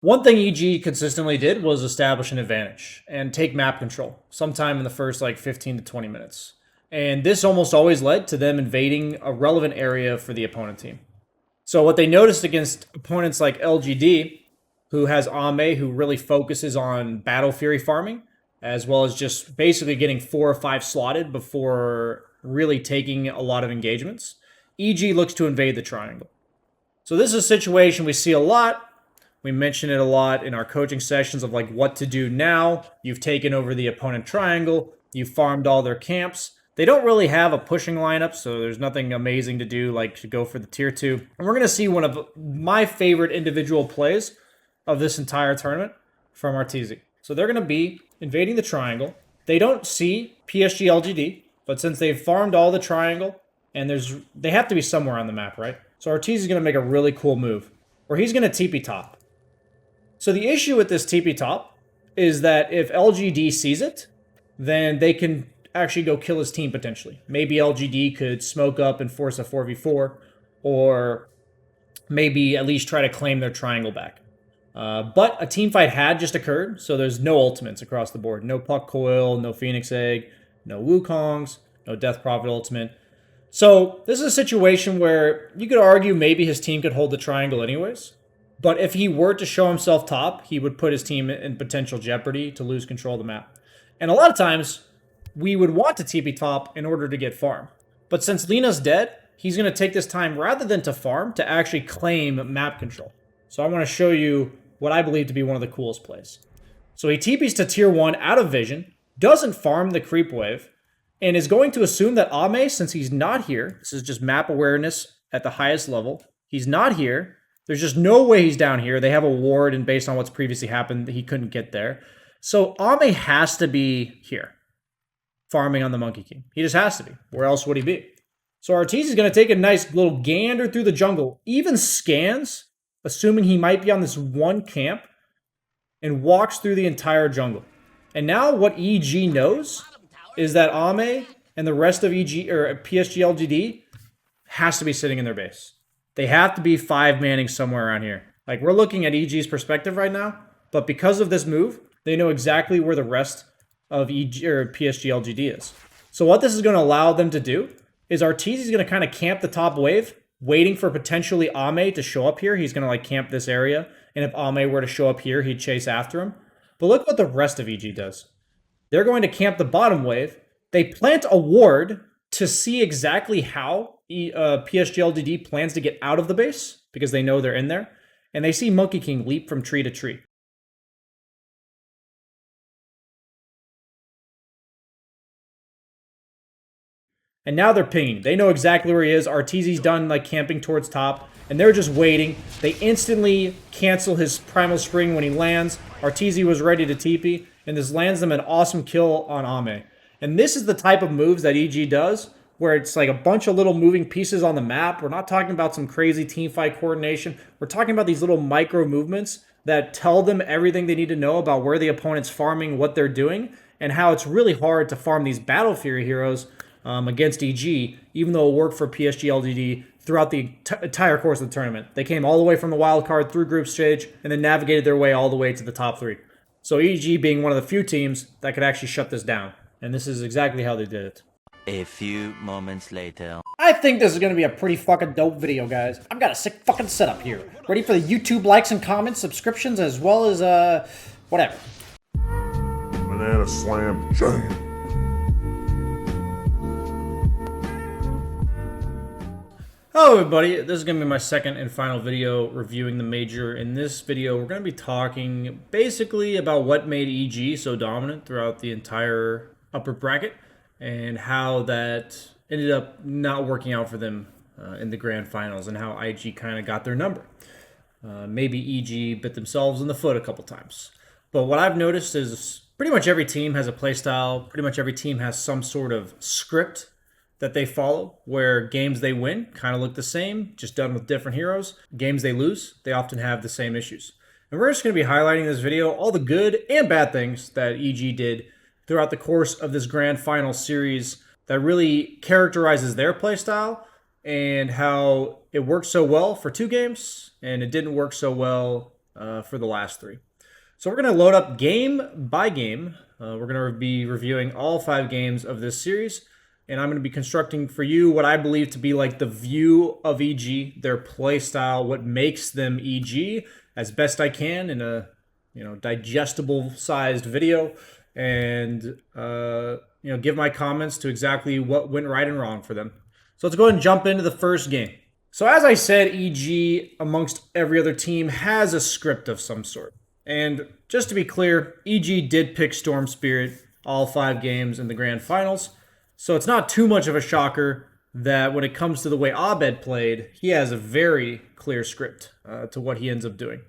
One thing EG consistently did was establish an advantage and take map control sometime in the first like 15 to 20 minutes. And this almost always led to them invading a relevant area for the opponent team. So what they noticed against opponents like LGD, who has Ame, who really focuses on Battle Fury farming, as well as just basically getting 4 or 5 slotted before really taking a lot of engagements, EG looks to invade the triangle. So this is a situation we see a lot. We mention it a lot in our coaching sessions of like what to do now. You've taken over the opponent triangle. You've farmed all their camps. They don't really have a pushing lineup, so there's nothing amazing to do like to go for the tier 2. And we're going to see one of my favorite individual plays of this entire tournament from Arteezy. So they're going to be invading the triangle. They don't see PSG LGD, but since they've farmed all the triangle, and they have to be somewhere on the map, right? So Arteezy's going to make a really cool move, where he's going to TP top. So the issue with this TP top is that if LGD sees it, then they can actually go kill his team potentially. Maybe LGD could smoke up and force a 4v4, or maybe at least try to claim their triangle back. But a team fight had just occurred, so there's no ultimates across the board. No Puck Coil, no Phoenix Egg, no Wukongs, no Death Prophet ultimate. So this is a situation where you could argue maybe his team could hold the triangle anyways. But if he were to show himself top, he would put his team in potential jeopardy to lose control of the map. And a lot of times, we would want to TP top in order to get farm. But since Lina's dead, he's going to take this time rather than to farm to actually claim map control. So I want to show you what I believe to be one of the coolest plays. So he TPs to tier 1 out of vision, doesn't farm the creep wave, and is going to assume that Ame, since he's not here, this is just map awareness at the highest level, he's not here. There's just no way he's down here. They have a ward, and based on what's previously happened, he couldn't get there. So Ame has to be here, farming on the Monkey King. He just has to be. Where else would he be? So Arteezy is going to take a nice little gander through the jungle, even scans, assuming he might be on this one camp, and walks through the entire jungle. And now what EG knows is that Ame and the rest of EG or PSG LGD has to be sitting in their base. They have to be 5-manning somewhere around here. Like, we're looking at EG's perspective right now, but because of this move, they know exactly where the rest of EG or PSG LGD is. So what this is going to allow them to do is Arteezy's going to kind of camp the top wave, waiting for potentially Ame to show up here. He's going to like camp this area, and if Ame were to show up here, he'd chase after him. But look what the rest of EG does. They're going to camp the bottom wave. They plant a ward to see exactly how PSG LGD plans to get out of the base, because they know they're in there. And they see Monkey King leap from tree to tree. And now they're pinging. They know exactly where he is. Arteezy's done like camping towards top, and they're just waiting. They instantly cancel his Primal Spring when he lands. Arteezy was ready to TP, and this lands them an awesome kill on Ame. And this is the type of moves that EG does, where it's like a bunch of little moving pieces on the map. We're not talking about some crazy team fight coordination. We're talking about these little micro movements that tell them everything they need to know about where the opponent's farming, what they're doing, and how it's really hard to farm these Battle Fury heroes against EG, even though it worked for PSG LGD throughout the entire course of the tournament. They came all the way from the wild card through group stage and then navigated their way all the way to the top 3. So EG being one of the few teams that could actually shut this down. And this is exactly how they did it. A few moments later. I think this is going to be a pretty fucking dope video, guys. I've got a sick fucking setup here. Ready for the YouTube likes and comments, subscriptions, as well as, whatever. Banana slam jam. Hello everybody, this is going to be my second and final video reviewing the Major. In this video, we're going to be talking basically about what made EG so dominant throughout the entire upper bracket and how that ended up not working out for them in the grand finals and how IG kind of got their number. Maybe EG bit themselves in the foot a couple times. But what I've noticed is pretty much every team has a playstyle, pretty much every team has some sort of script that they follow, where games they win kind of look the same, just done with different heroes. Games they lose, they often have the same issues. And we're just going to be highlighting in this video all the good and bad things that EG did throughout the course of this grand final series that really characterizes their playstyle and how it worked so well for 2 games and it didn't work so well for the last 3. So we're going to load up game by game. We're going to be reviewing all 5 games of this series, and I'm going to be constructing for you what I believe to be like the view of EG, their play style, what makes them EG, as best I can in a digestible sized video, and give my comments to exactly what went right and wrong for them. So let's go ahead and jump into the first game. So as I said, EG, amongst every other team, has a script of some sort. And just to be clear, EG did pick Storm Spirit all 5 games in the grand finals. So it's not too much of a shocker that when it comes to the way Abed played, he has a very clear script to what he ends up doing.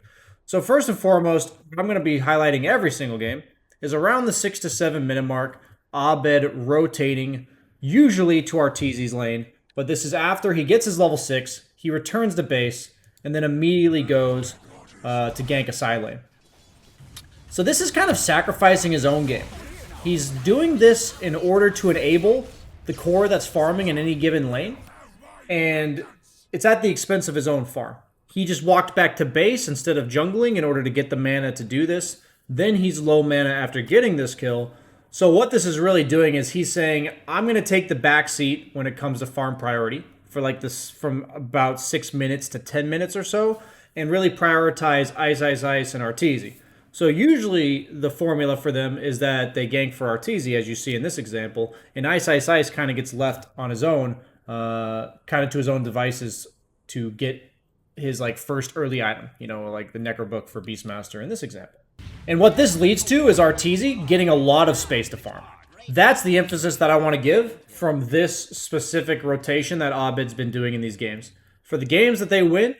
So first and foremost, I'm going to be highlighting every single game is around the 6 to 7 minute mark, Abed rotating, usually to Arteezy's lane. But this is after he gets his level 6, he returns to base, and then immediately goes to gank a side lane. So this is kind of sacrificing his own game. He's doing this in order to enable the core that's farming in any given lane, and it's at the expense of his own farm. He just walked back to base instead of jungling in order to get the mana to do this. Then he's low mana after getting this kill. So what this is really doing is he's saying, I'm going to take the back seat when it comes to farm priority for like this from about 6 minutes to 10 minutes or so, and really prioritize Ice, Ice, Ice, and Arteezy. So usually the formula for them is that they gank for Arteezy, as you see in this example, and Ice, Ice, Ice kind of gets left on his own, kind of to his own devices to get his like first early item, like the Necro Book for Beastmaster in this example. And what this leads to is Arteezy getting a lot of space to farm. That's the emphasis that I want to give from this specific rotation that Abed's been doing in these games. For the games that they win,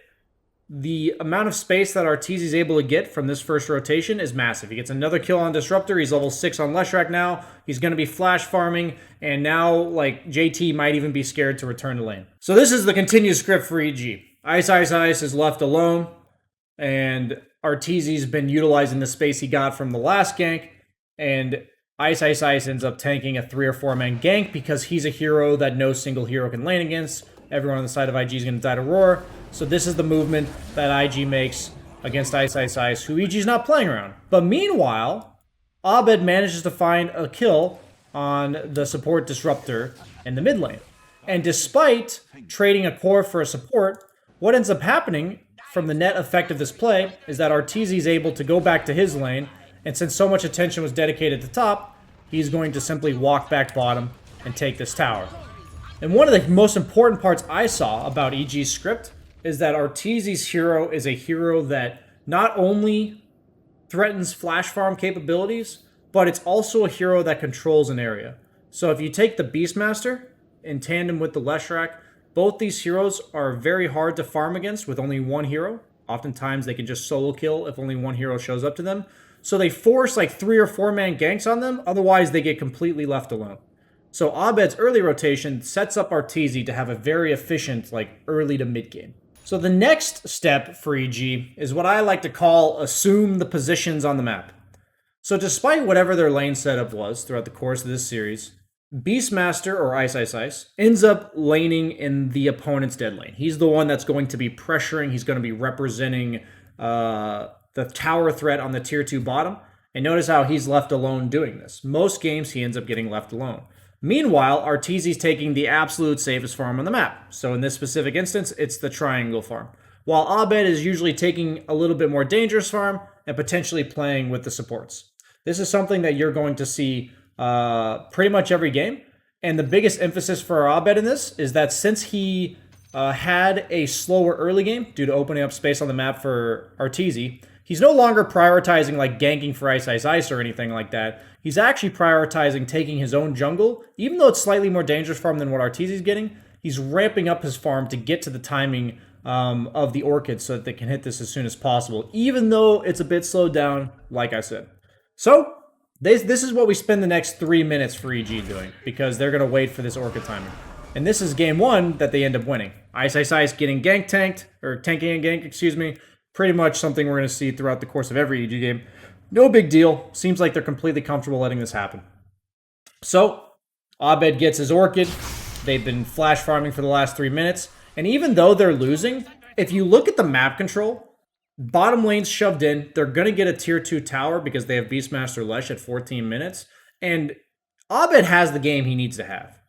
the amount of space that Arteezy's able to get from this first rotation is massive. He gets another kill on Disruptor. He's level 6 on Leshrac now. He's going to be flash farming, and now like JT might even be scared to return to lane. So this is the continued script for EG. Ice, Ice, Ice is left alone, and Arteezy's been utilizing the space he got from the last gank, and Ice, Ice, Ice ends up tanking a 3 or 4 man gank because he's a hero that no single hero can lane against. Everyone on the side of IG is going to die to Roar. So this is the movement that IG makes against Ice, Ice, Ice, who EG's not playing around. But meanwhile, Abed manages to find a kill on the support Disruptor in the mid lane. And despite trading a core for a support, what ends up happening from the net effect of this play is that Arteezy is able to go back to his lane, and since so much attention was dedicated to top, he's going to simply walk back bottom and take this tower. And one of the most important parts I saw about EG's script is that Arteezy's hero is a hero that not only threatens flash farm capabilities, but it's also a hero that controls an area. So if you take the Beastmaster in tandem with the Leshrac, both these heroes are very hard to farm against with only one hero. Oftentimes they can just solo kill if only one hero shows up to them. So they force like 3 or 4 man ganks on them, otherwise they get completely left alone. So Abed's early rotation sets up Arteezy to have a very efficient like early to mid game. So the next step for EG is what I like to call assume the positions on the map. So despite whatever their lane setup was throughout the course of this series, Beastmaster, or Ice Ice Ice, ends up laning in the opponent's dead lane. He's the one that's going to be pressuring, he's going to be representing the tower threat on the tier 2 bottom. And notice how he's left alone doing this. Most games he ends up getting left alone. Meanwhile, Arteezy's taking the absolute safest farm on the map. So in this specific instance, it's the triangle farm. While Abed is usually taking a little bit more dangerous farm and potentially playing with the supports. This is something that you're going to see pretty much every game. And the biggest emphasis for Abed in this is that since he had a slower early game due to opening up space on the map for Arteezy, he's no longer prioritizing like ganking for Ice Ice Ice or anything like that. He's actually prioritizing taking his own jungle. Even though it's slightly more dangerous farm than what Arteezy's getting, he's ramping up his farm to get to the timing of the Orchid so that they can hit this as soon as possible, even though it's a bit slowed down, like I said. So this is what we spend the next 3 minutes for EG doing, because they're going to wait for this Orchid timing. And this is game 1 that they end up winning. Ice Ice Ice getting gank tanked, or tanking a gank, excuse me. Pretty much something we're going to see throughout the course of every EG game. No big deal. Seems like they're completely comfortable letting this happen. So, Abed gets his Orchid. They've been flash farming for the last 3 minutes. And even though they're losing, if you look at the map control, Bottom lane's shoved in. They're going to get a tier 2 tower because they have Beastmaster Lesh at 14 minutes. And Abed has the game he needs to have.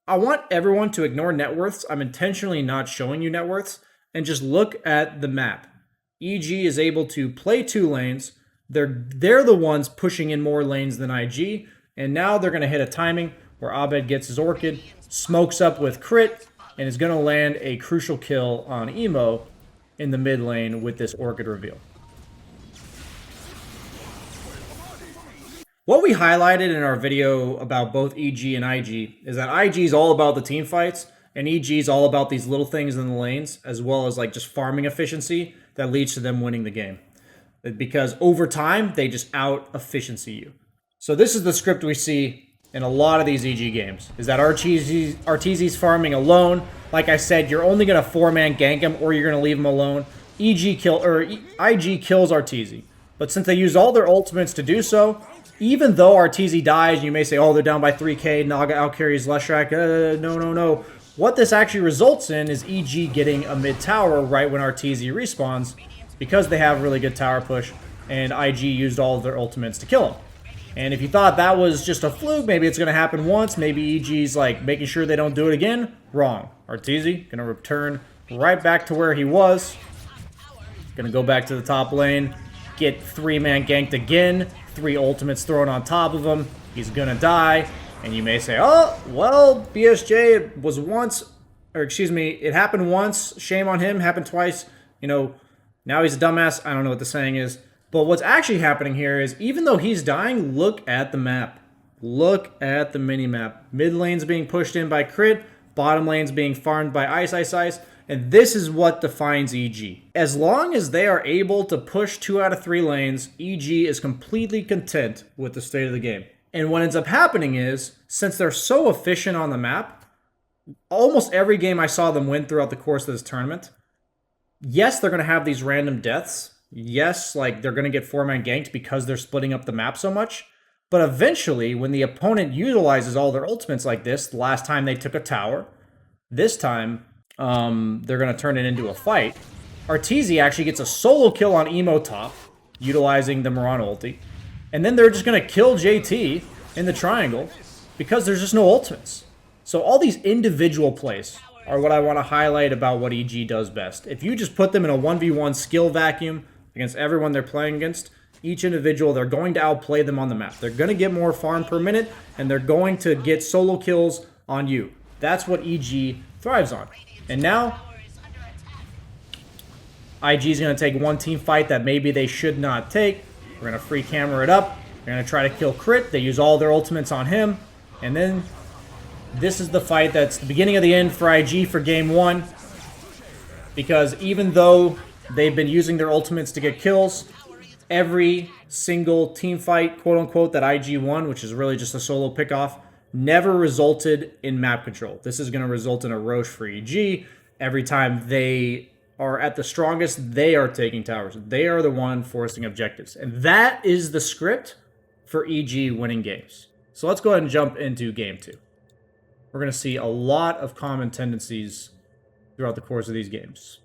I want everyone to ignore net worths. I'm intentionally not showing you net worths. And just look at the map. EG is able to play 2 lanes. They're the ones pushing in more lanes than IG. And now they're going to hit a timing where Abed gets his Orchid, smokes up with crit, and is going to land a crucial kill on Emo in the mid lane with this Orchid reveal. What we highlighted in our video about both EG and IG is that IG is all about the team fights, and EG is all about these little things in the lanes, as well as like just farming efficiency that leads to them winning the game. Because over time, they just out-efficiency you. So this is the script we see in a lot of these EG games, is that Arteezy's farming alone. Like I said, you're only going to 4-man gank him, or you're going to leave him alone. IG kills Arteezy. But since they use all their ultimates to do so, even though Arteezy dies, you may say, oh, they're down by 3k, Naga outcarries Leshrac. No. What this actually results in is EG getting a mid tower right when Arteezy respawns, because they have really good tower push, and IG used all of their ultimates to kill him. And if you thought that was just a fluke, maybe it's going to happen once, maybe EG's like making sure they don't do it again, wrong. Arteezy going to return right back to where he was. Going to go back to the top lane, get 3-man ganked again, 3 ultimates thrown on top of him. He's going to die. And you may say, oh, well, BSJ, it was once, or excuse me, it happened once. Shame on him. Happened twice. You know, now he's a dumbass. I don't know what the saying is. But what's actually happening here is, even though he's dying, look at the map. Look at the mini-map. Mid lane's being pushed in by crit. Bottom lane's being farmed by Ice. And this is what defines EG. As long as they are able to push 2 out of 3 lanes, EG is completely content with the state of the game. And what ends up happening is, since they're so efficient on the map, almost every game I saw them win throughout the course of this tournament, yes, they're going to have these random deaths. Yes, like they're going to get 4-man ganked because they're splitting up the map so much. But eventually, when the opponent utilizes all their ultimates like this, the last time they took a tower, this time they're going to turn it into a fight. Arteezy actually gets a solo kill on Emo top, utilizing the Moran ulti. And then they're just going to kill JT in the triangle because there's just no ultimates. So all these individual plays are what I want to highlight about what EG does best. If you just put them in a 1v1 skill vacuum against everyone they're playing against, each individual, they're going to outplay them on the map. They're going to get more farm per minute, and they're going to get solo kills on you. That's what EG thrives on. And now, IG is going to take one team fight that maybe they should not take. We're going to free camera it up. They're going to try to kill crit. They use all their ultimates on him. And then this is the fight that's the beginning of the end for IG for game 1. Because even though they've been using their ultimates to get kills, every single team fight, quote unquote, that IG won, which is really just a solo pickoff, never resulted in map control. This is going to result in a Roche for EG. Every time they are at the strongest, they are taking towers. They are the one forcing objectives. And that is the script for EG winning games. So let's go ahead and jump into game 2. We're going to see a lot of common tendencies throughout the course of these games.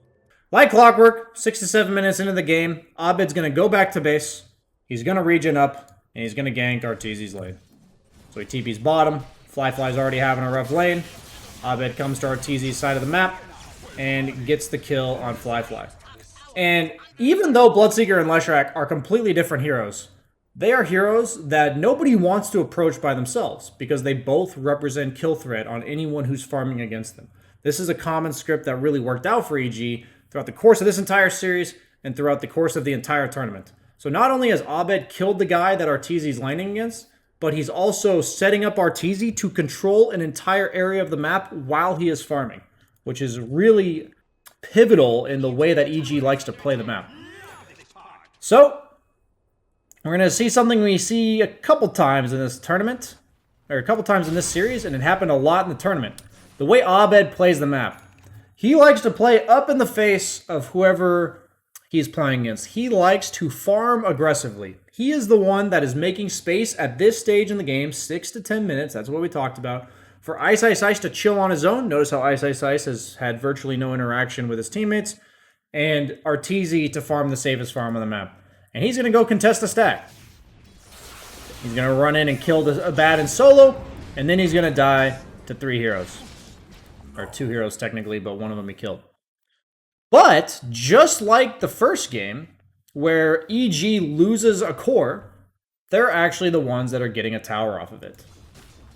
Like clockwork, 6 to 7 minutes into the game, Abed's going to go back to base. He's going to regen up, and he's going to gank Arteezy's lane. So he TP's bottom. Fly's already having a rough lane. Abed comes to Arteezy's side of the map and gets the kill on Fly. And even though Bloodseeker and Leshrac are completely different heroes, they are heroes that nobody wants to approach by themselves because they both represent kill threat on anyone who's farming against them. This is a common script that really worked out for EG throughout the course of this entire series and throughout the course of the entire tournament. So not only has Abed killed the guy that Arteezy's laning against, but he's also setting up Arteezy to control an entire area of the map while he is farming, which is really pivotal in the way that EG likes to play the map. So, we're going to see something we see a couple times in this tournament, or a couple times in this series, and it happened a lot in the tournament. The way Abed plays the map. He likes to play up in the face of whoever he's playing against. He likes to farm aggressively. He is the one that is making space at this stage in the game, 6 to 10 minutes, that's what we talked about, for Ice to chill on his own. Notice how Ice has had virtually no interaction with his teammates. and Arteezy to farm the safest farm on the map. And he's going to go contest the stack. He's going to run in and kill the Abaddon solo, and then he's going to die to 3 heroes. Or 2 heroes technically, but one of them he killed. But, just like the first game, where EG loses a core, they're actually the ones that are getting a tower off of it.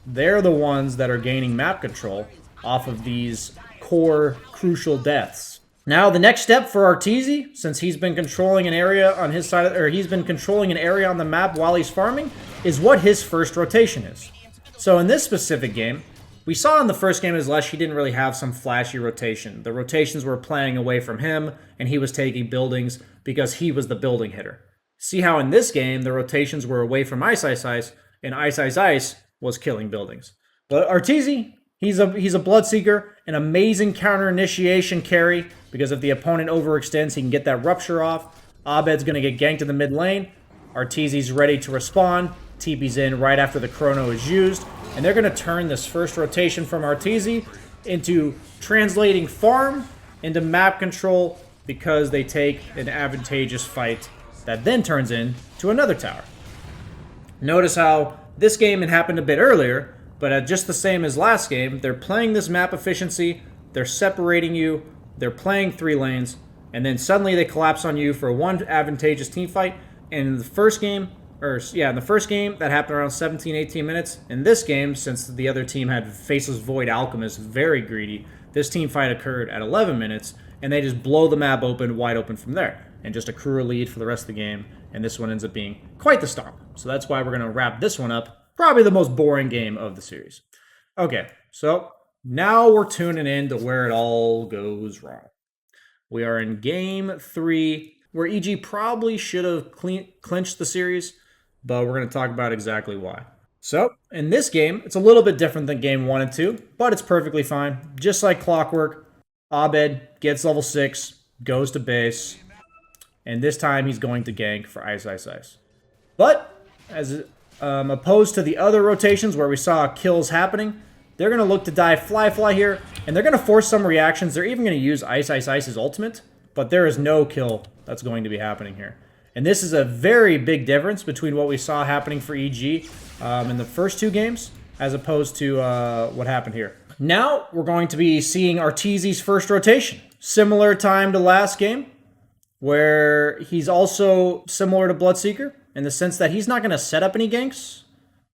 They're the ones that are gaining map control off of these core crucial deaths. Now, the next step for Arteezy, since he's been controlling an area on his side, or he's been controlling an area on the map while he's farming, is what his first rotation is. So in this specific game, we saw in the first game as Lesh, he didn't really have some flashy rotation. The rotations were playing away from him, and he was taking buildings because he was the building hitter. See how in this game, the rotations were away from Ice Ice Ice, and Ice Ice Ice was killing buildings. But Arteezy, he's a Bloodseeker, an amazing counter initiation carry, because if the opponent overextends, he can get that rupture off. Abed's going to get ganked in the mid lane. Arteezy's ready to respond. TP's in right after the chrono is used. And they're going to turn this first rotation from Arteezy into translating farm into map control, because they take an advantageous fight that then turns into another tower. Notice how this game had happened a bit earlier, but just the same as last game, they're playing this map efficiency, they're separating you, they're playing 3 lanes, and then suddenly they collapse on you for one advantageous team fight. And in the first game, that happened around 17, 18 minutes. In this game, since the other team had Faceless Void Alchemist, very greedy, this team fight occurred at 11 minutes, and they just blow the map open, wide open from there, and just accrue a lead for the rest of the game, and this one ends up being quite the stomp. So that's why we're going to wrap this one up. Probably the most boring game of the series. Okay, so now we're tuning in to where it all goes wrong. We are in Game 3, where EG probably should have clinched the series, but we're going to talk about exactly why. So, in this game, it's a little bit different than Game 1 and 2, but it's perfectly fine. Just like clockwork, Abed gets level 6, goes to base, and this time he's going to gank for Ice Ice Ice. But, as opposed to the other rotations where we saw kills happening, they're going to look to die Fly here, and they're going to force some reactions. They're even going to use Ice Ice Ice's ultimate, but there is no kill that's going to be happening here. And this is a very big difference between what we saw happening for EG in the first 2 games, as opposed to what happened here. Now, we're going to be seeing Arteezy's first rotation. Similar time to last game, where he's also similar to Bloodseeker, in the sense that he's not going to set up any ganks,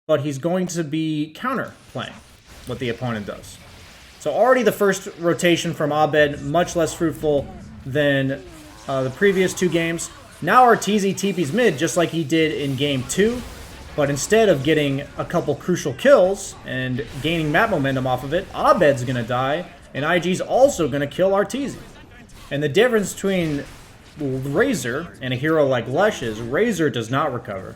but he's going to be counter playing what the opponent does. So already the first rotation from Abed, much less fruitful than the previous 2 games. Now Arteezy TP's mid just like he did in Game 2, but instead of getting a couple crucial kills and gaining map momentum off of it, Abed's going to die, and IG's also going to kill Arteezy. And the difference between Razor and a hero like Lesh is Razor does not recover.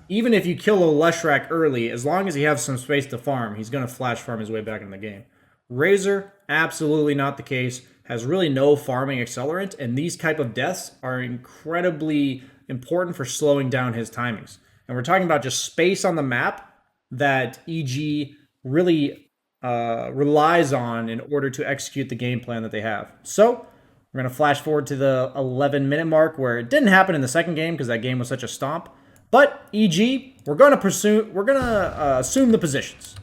Even if you kill a Leshrac early, as long as he has some space to farm, he's going to flash farm his way back in the game. Razor, absolutely not the case. Has really no farming accelerant, and these type of deaths are incredibly important for slowing down his timings. And we're talking about just space on the map that EG really relies on in order to execute the game plan that they have. So we're going to flash forward to the 11-minute mark, where it didn't happen in the second game because that game was such a stomp. But EG, we're going to assume the positions.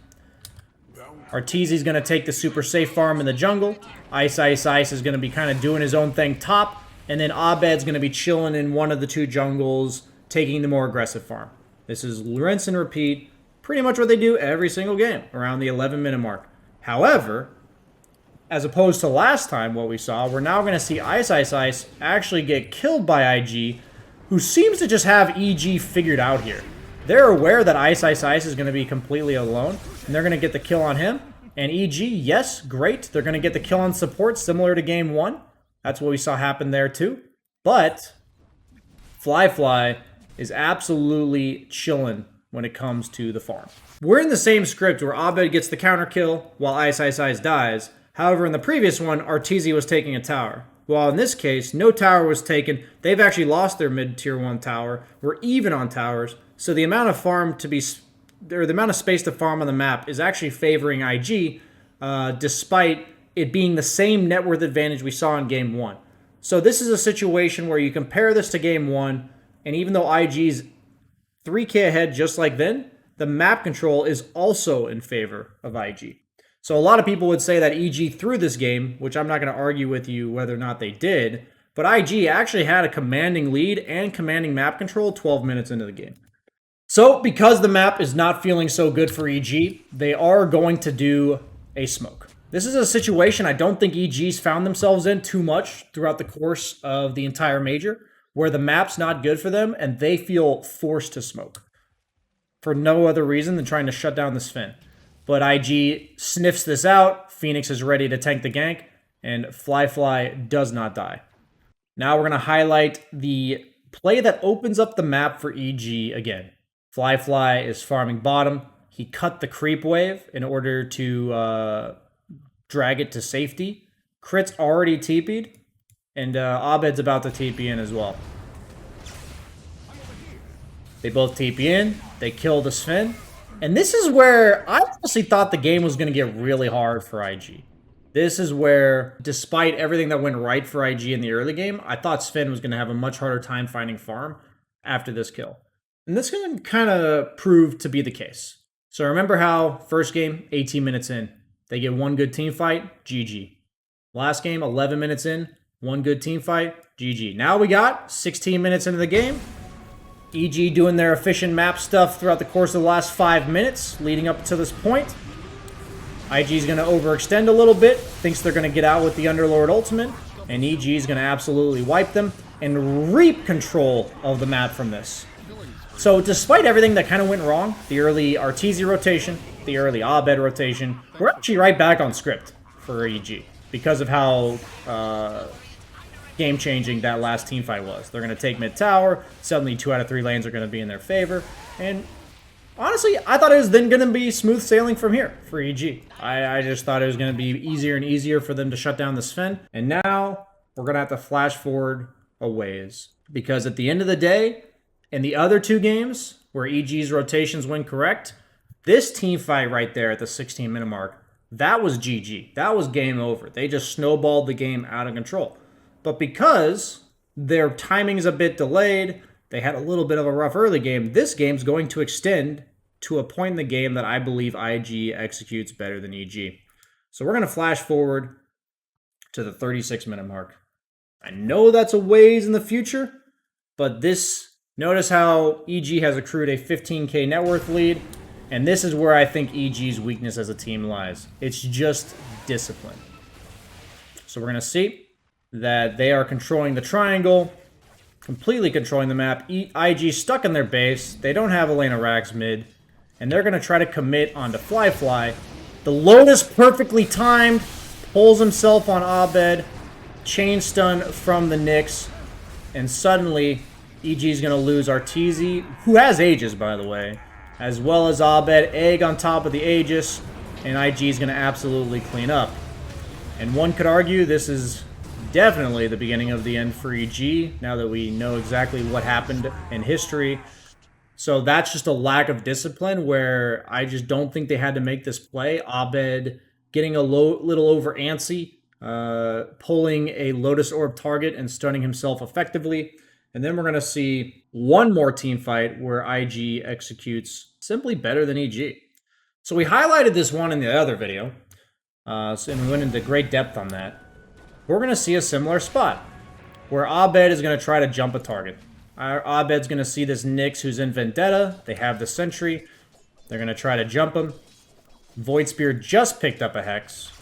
Arteezy's going to take the super safe farm in the jungle. Ice Ice Ice is going to be kind of doing his own thing top. And then Abed's going to be chilling in one of the 2 jungles, taking the more aggressive farm. This is rinse and repeat, pretty much what they do every single game around the 11-minute mark. However, as opposed to last time what we saw, we're now going to see Ice Ice Ice actually get killed by IG, who seems to just have EG figured out here. They're aware that Ice Ice Ice is going to be completely alone, and they're going to get the kill on him. And EG, yes, great. They're going to get the kill on support, similar to Game 1. That's what we saw happen there too. But Fly is absolutely chilling when it comes to the farm. We're in the same script where Abed gets the counter kill while Ice Ice Ice dies. However, in the previous one, Arteezy was taking a tower. While in this case, no tower was taken. They've actually lost their mid-tier 1 tower. We're even on towers. So the amount of the amount of space to farm on the map is actually favoring IG, despite it being the same net worth advantage we saw in Game 1. So this is a situation where you compare this to game 1, and even though IG's 3K ahead just like then, the map control is also in favor of IG. So a lot of people would say that EG threw this game, which I'm not going to argue with you whether or not they did, but IG actually had a commanding lead and commanding map control 12 minutes into the game. So because the map is not feeling so good for EG, they are going to do a smoke. This is a situation I don't think EG's found themselves in too much throughout the course of the entire major, where the map's not good for them and they feel forced to smoke for no other reason than trying to shut down the Sven. But IG sniffs this out, Phoenix is ready to tank the gank, and Fly does not die. Now we're going to highlight the play that opens up the map for EG again. Fly is farming bottom. He cut the creep wave in order to drag it to safety. Crit's already TP'd, and Abed's about to TP in as well. They both TP in, they kill the Sven, and this is where I honestly thought the game was going to get really hard for IG. This is where, despite everything that went right for IG in the early game, I thought Sven was going to have a much harder time finding farm after this kill. And this is going to kind of prove to be the case. So remember how first game, 18 minutes in, they get one good team fight, GG. Last game, 11 minutes in, one good team fight, GG. Now we got 16 minutes into the game. EG doing their efficient map stuff throughout the course of the last 5 minutes leading up to this point. IG's going to overextend a little bit, thinks they're going to get out with the Underlord ultimate, and EG's going to absolutely wipe them and reap control of the map from this. So despite everything that kind of went wrong, the early Arteezy rotation, the early Abed rotation, we're actually right back on script for EG because of how game-changing that last team fight was. They're going to take mid tower, suddenly 2 out of 3 lanes are going to be in their favor, and honestly, I thought it was then going to be smooth sailing from here for EG. I just thought it was going to be easier and easier for them to shut down the Sven, and now we're going to have to flash forward a ways, because at the end of the day, in the other 2 games where EG's rotations went correct, this team fight right there at the 16-minute mark, that was GG. That was game over. They just snowballed the game out of control. But because their timing is a bit delayed, they had a little bit of a rough early game, this game's going to extend to a point in the game that I believe IG executes better than EG. So we're going to flash forward to the 36-minute mark. I know that's a ways in the future, but notice how EG has accrued a 15k net worth lead, and this is where I think EG's weakness as a team lies. It's just discipline. So we're going to see that they are controlling the triangle, completely controlling the map. IG stuck in their base. They don't have Elena Rax mid, and they're going to try to commit onto Fly. The Lotus perfectly timed, pulls himself on Abed, chain stun from the Nyx, and suddenly EG is going to lose Arteezy, who has Aegis, by the way, as well as Abed, Egg on top of the Aegis, and IG is going to absolutely clean up. And one could argue this is definitely the beginning of the end for EG, now that we know exactly what happened in history. So that's just a lack of discipline where I just don't think they had to make this play. Abed getting a little over antsy, pulling a Lotus Orb target and stunning himself effectively. And then we're going to see one more team fight where IG executes simply better than EG. So we highlighted this one in the other video, and we went into great depth on that. We're going to see a similar spot where Abed is going to try to jump a target. Abed's going to see this Nyx who's in Vendetta. They have the Sentry. They're going to try to jump him. Void Spear just picked up a Hex.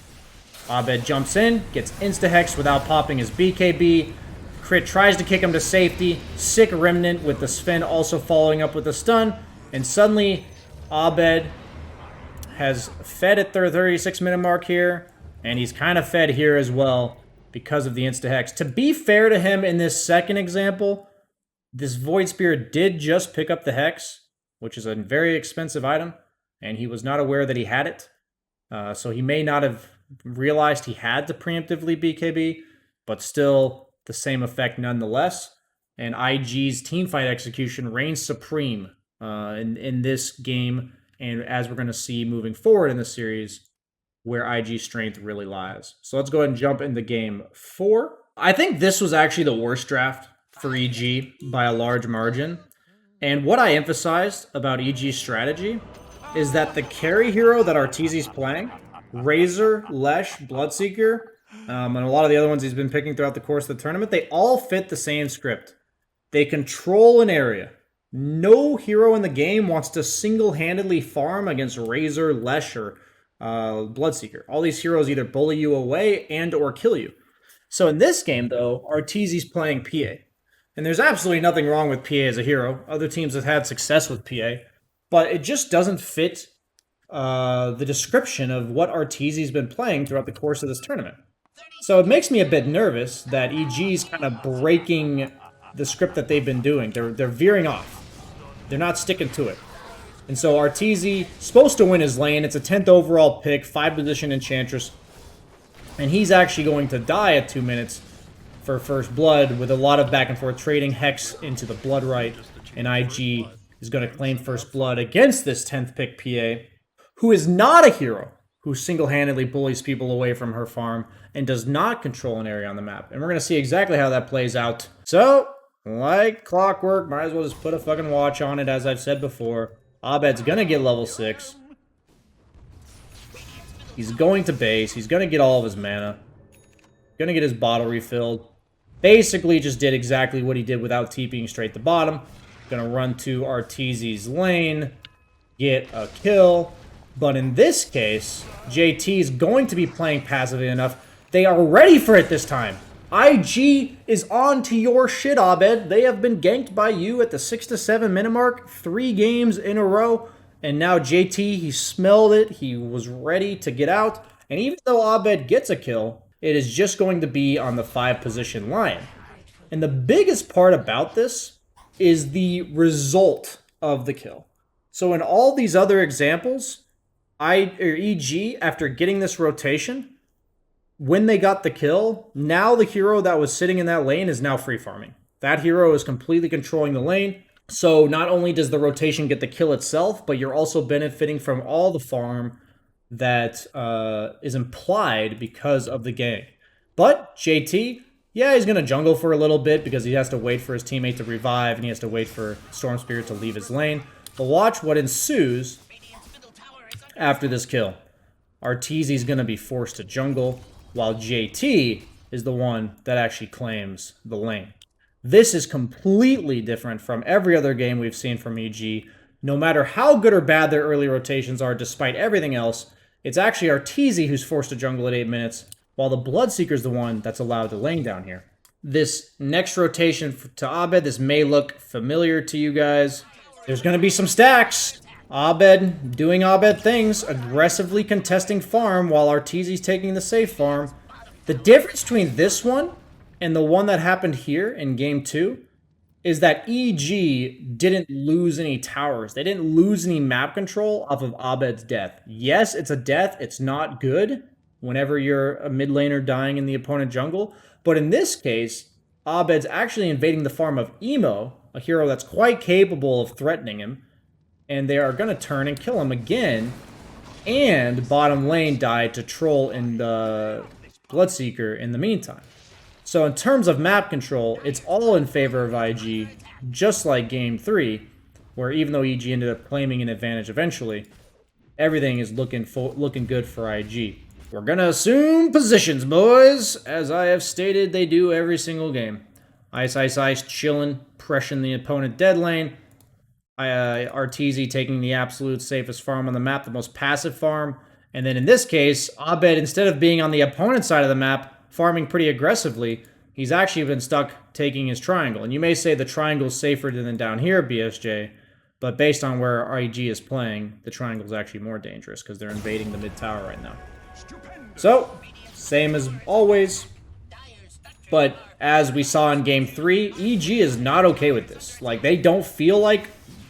Abed jumps in, gets insta-Hex without popping his BKB. Crit tries to kick him to safety. Sick Remnant with the Sven also following up with a stun. And suddenly, Abed has fed at their 36-minute mark here. And he's kind of fed here as well because of the insta-Hex. To be fair to him in this second example, this Void Spear did just pick up the Hex, which is a very expensive item, and he was not aware that he had it. So he may not have realized he had to preemptively BKB, but still the same effect nonetheless. And IG's teamfight execution reigns supreme in this game, and as we're going to see moving forward in the series, where IG's strength really lies. So let's go ahead and jump into game 4. I think this was actually the worst draft for EG by a large margin. And what I emphasized about EG's strategy is that the carry hero that Arteezy's playing, Razor, Lesh, Bloodseeker, and a lot of the other ones he's been picking throughout the course of the tournament, they all fit the same script. They control an area. No hero in the game wants to single-handedly farm against Razor, Lesh, or Bloodseeker. All these heroes either bully you away and or kill you. So in this game, though, Arteezy's playing PA. And there's absolutely nothing wrong with PA as a hero. Other teams have had success with PA. But it just doesn't fit the description of what Arteezy's been playing throughout the course of this tournament. So it makes me a bit nervous that EG's kind of breaking the script that they've been doing. They're veering off. They're not sticking to it. And so Arteezy, supposed to win his lane. It's a 10th overall pick, 5 position Enchantress. And he's actually going to die at 2 minutes for first blood with a lot of back and forth trading. Hex into the blood right. And IG is going to claim first blood against this 10th pick PA, who is not a hero, who single-handedly bullies people away from her farm and does not control an area on the map. And we're going to see exactly how that plays out. So, like clockwork, might as well just put a fucking watch on it, as I've said before. Abed's going to get level 6. He's going to base. He's going to get all of his mana. Going to get his bottle refilled. Basically just did exactly what he did without TPing straight to bottom. Going to run to Arteezy's lane. Get a kill. But in this case, JT is going to be playing passively enough. They are ready for it this time. IG is on to your shit, Abed. They have been ganked by you at the 6 to 7 minute mark 3 games in a row. And now JT, he smelled it. He was ready to get out. And even though Abed gets a kill, it is just going to be on the 5 position line. And the biggest part about this is the result of the kill. So in all these other examples, EG, after getting this rotation, when they got the kill, now the hero that was sitting in that lane is now free farming. That hero is completely controlling the lane. So not only does the rotation get the kill itself, but you're also benefiting from all the farm that is implied because of the gank. But JT, yeah, he's going to jungle for a little bit because he has to wait for his teammate to revive and he has to wait for Storm Spirit to leave his lane. But watch what ensues after this kill. Arteezy's going to be forced to jungle, while JT is the one that actually claims the lane. This is completely different from every other game we've seen from EG. No matter how good or bad their early rotations are, despite everything else, it's actually Arteezy who's forced to jungle at 8 minutes, while the Bloodseeker's the one that's allowed to lane down here. This next rotation to Abed, this may look familiar to you guys. There's going to be some stacks. Abed doing Abed things, aggressively contesting farm while Arteezy's taking the safe farm. The difference between this one and the one that happened here in game 2 is that EG didn't lose any towers. They didn't lose any map control off of Abed's death. Yes, it's a death. It's not good whenever you're a mid laner dying in the opponent jungle. But in this case, Abed's actually invading the farm of Emo, a hero that's quite capable of threatening him. And they are going to turn and kill him again. And bottom lane died to Troll and Bloodseeker in the meantime. So in terms of map control, it's all in favor of IG, just like game 3, where even though EG ended up claiming an advantage eventually, everything is looking good for IG. We're going to assume positions, boys, as I have stated they do every single game. Ice, ice, ice, chilling, pressuring the opponent dead lane. Arteezy taking the absolute safest farm on the map, the most passive farm. And then in this case, Abed, instead of being on the opponent's side of the map, farming pretty aggressively, he's actually been stuck taking his triangle. And you may say the triangle's safer than down here, BSJ, but based on where IG is playing, the triangle's actually more dangerous because they're invading the mid tower right now. So, same as always, but as we saw in game 3, EG is not okay with this. Like, they don't feel like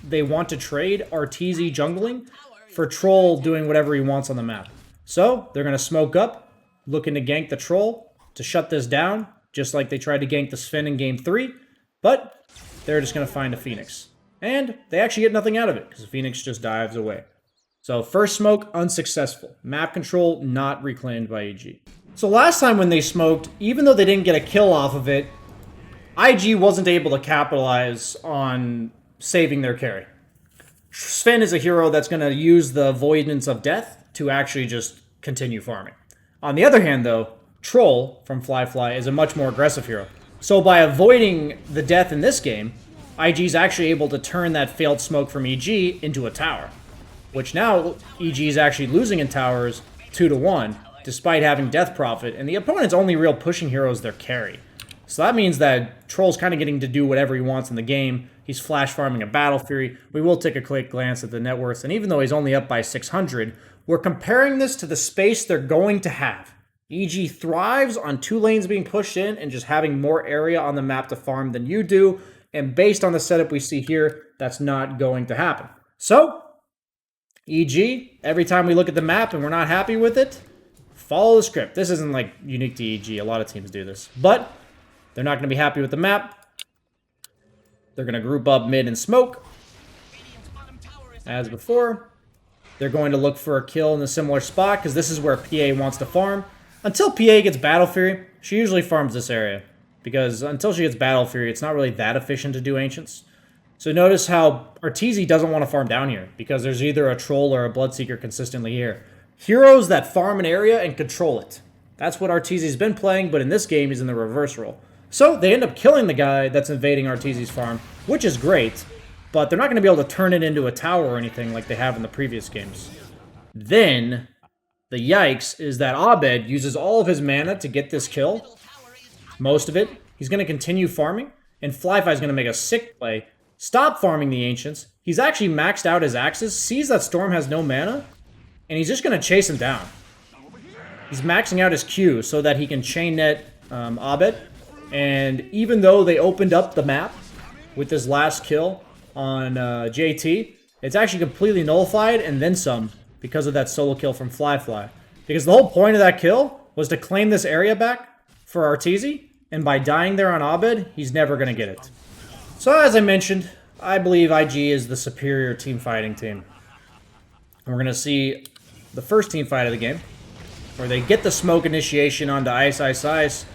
they want to trade Arteezy jungling for Troll doing whatever he wants on the map. So, they're going to smoke up, looking to gank the Troll to shut this down, just like they tried to gank the Sven in game 3, but they're just going to find a Phoenix. And they actually get nothing out of it, because the Phoenix just dives away. So, first smoke, unsuccessful. Map control, not reclaimed by EG. So last time when they smoked, even though they didn't get a kill off of it, IG wasn't able to capitalize on saving their carry. Sven is a hero that's going to use the Avoidance of Death to actually just continue farming. On the other hand, though, Troll from Fly is a much more aggressive hero. So by avoiding the death in this game, IG's actually able to turn that failed smoke from EG into a tower. Which now, EG is actually losing in towers 2-1, despite having Death Prophet, and the opponent's only real pushing hero is their carry. So that means that Troll's kind of getting to do whatever he wants in the game. He's flash farming a Battle Fury. We will take a quick glance at the net worth, and even though he's only up by 600, we're comparing this to the space they're going to have. EG thrives on 2 lanes being pushed in and just having more area on the map to farm than you do, and based on the setup we see here, that's not going to happen. So, EG, every time we look at the map and we're not happy with it, follow the script. This isn't like unique to EG, a lot of teams do this. But they're not going to be happy with the map. They're going to group up mid and smoke. As before, they're going to look for a kill in a similar spot because this is where PA wants to farm. Until PA gets Battle Fury, she usually farms this area. Because until she gets Battle Fury, it's not really that efficient to do Ancients. So notice how Arteezy doesn't want to farm down here because there's either a Troll or a Bloodseeker consistently here. Heroes that farm an area and control it. That's what Arteezy's been playing, but in this game he's in the reverse role. So they end up killing the guy that's invading Arteezy's farm, which is great, but they're not going to be able to turn it into a tower or anything like they have in the previous games. Then, the yikes is that Abed uses all of his mana to get this kill. Most of it. He's going to continue farming, and Fly5 is going to make a sick play. Stop farming the Ancients. He's actually maxed out his axes, sees that Storm has no mana, and he's just going to chase him down. He's maxing out his Q so that he can chain net Abed. And even though they opened up the map with this last kill on JT, it's actually completely nullified and then some because of that solo kill from Fly. Because the whole point of that kill was to claim this area back for Arteezy, and by dying there on Abed, he's never going to get it. So as I mentioned, I believe IG is the superior team fighting team. And we're going to see the first team fight of the game, where they get the smoke initiation onto Ice.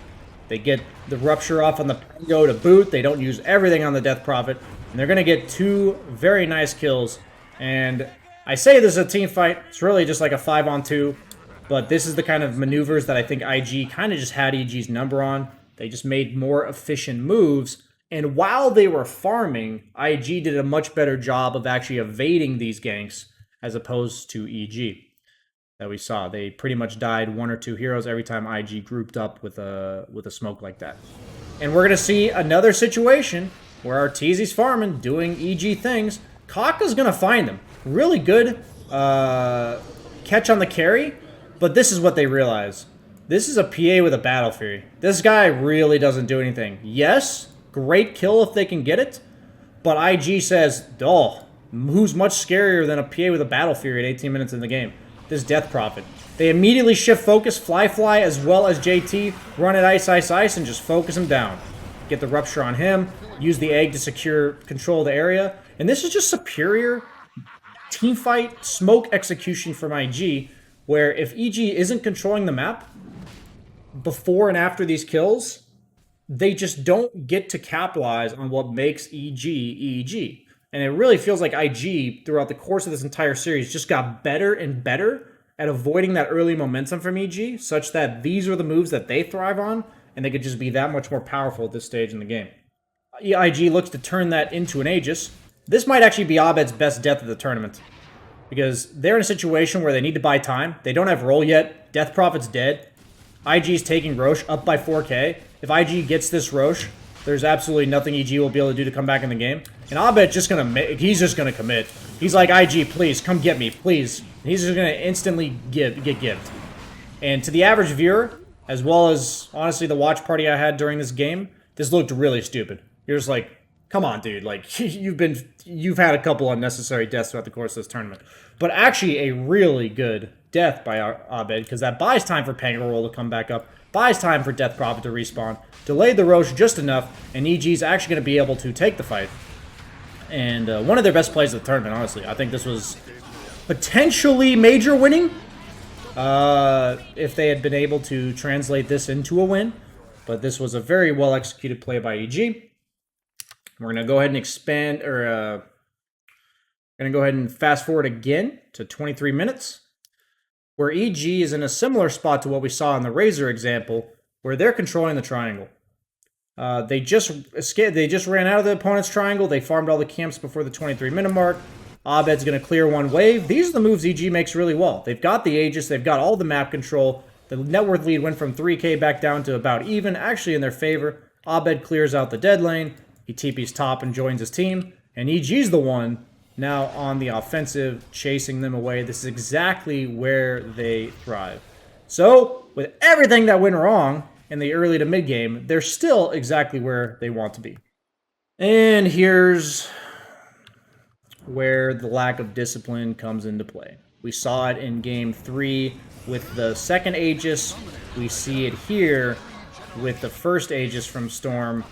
They get the Rupture off on the Pango to boot. They don't use everything on the Death Prophet. And they're going to get 2 very nice kills. And I say this is a team fight. It's really just like a 5-on-2. But this is the kind of maneuvers that I think IG kind of just had EG's number on. They just made more efficient moves. And while they were farming, IG did a much better job of actually evading these ganks as opposed to EG. That we saw. They pretty much died 1 or 2 heroes every time IG grouped up with a smoke like that. And we're going to see another situation where Arteezy's farming, doing EG things. Kaka's going to find them. Really good catch on the carry, but this is what they realize. This is a PA with a Battle Fury. This guy really doesn't do anything. Yes, great kill if they can get it, but IG says, oh, who's much scarier than a PA with a Battle Fury at 18 minutes in the game? This Death Prophet. They immediately shift focus, Fly as well as JT, run at Ice, and just focus him down. Get the Rupture on him, use the egg to secure control of the area, and this is just superior teamfight smoke execution from IG, where if EG isn't controlling the map before and after these kills, they just don't get to capitalize on what makes EG. And it really feels like IG, throughout the course of this entire series, just got better and better at avoiding that early momentum from EG, such that these are the moves that they thrive on, and they could just be that much more powerful at this stage in the game. IG looks to turn that into an Aegis. This might actually be Abed's best death of the tournament, because they're in a situation where they need to buy time. They don't have roll yet. Death Prophet's dead. IG's taking Roche up by 4k. If IG gets this Roche, there's absolutely nothing EG will be able to do to come back in the game. And Abed's just he's just gonna commit. He's like, IG, please, come get me, please. And he's just gonna instantly get gived. And to the average viewer, as well as, honestly, the watch party I had during this game, this looked really stupid. You're just like, come on, dude, like, you've had a couple unnecessary deaths throughout the course of this tournament. But actually a really good death by Abed, because that buys time for Pango Roll to come back up, buys time for Death Prophet to respawn, delayed the Roche just enough, and EG's actually going to be able to take the fight. And one of their best plays of the tournament, honestly. I think this was potentially major winning, if they had been able to translate this into a win. But this was a very well executed play by EG. We're going to go ahead and expand, or going to go ahead and fast forward again to 23 minutes, where EG is in a similar spot to what we saw in the Razor example, where they're controlling the triangle. They just escaped. They just ran out of the opponent's triangle. They farmed all the camps before the 23-minute mark. Abed's going to clear one wave. These are the moves EG makes really well. They've got the Aegis. They've got all the map control. The net worth lead went from 3k back down to about even, actually in their favor. Abed clears out the dead lane. He TP's top and joins his team. And EG's the one now on the offensive, chasing them away. This is exactly where they thrive. So, with everything that went wrong in the early to mid game, they're still exactly where they want to be. And here's where the lack of discipline comes into play. We saw it in game 3 with the second Aegis. We see it here with the first Aegis from Storm.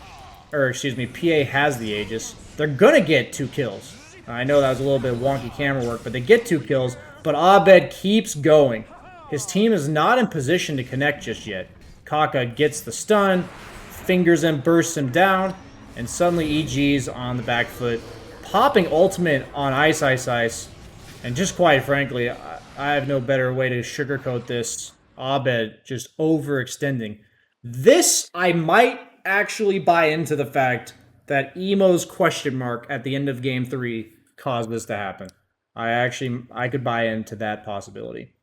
Or, excuse me, PA has the Aegis. They're gonna get 2 kills. I know that was a little bit wonky camera work, but they get 2 kills. But Abed keeps going. His team is not in position to connect just yet. Kaka gets the stun, fingers him, bursts him down, and suddenly EG's on the back foot, popping ultimate on Ice Ice Ice. And just quite frankly, I have no better way to sugarcoat this. Abed just overextending. This, I might actually buy into the fact that Emo's question mark at the end of game 3 caused this to happen. I could buy into that possibility.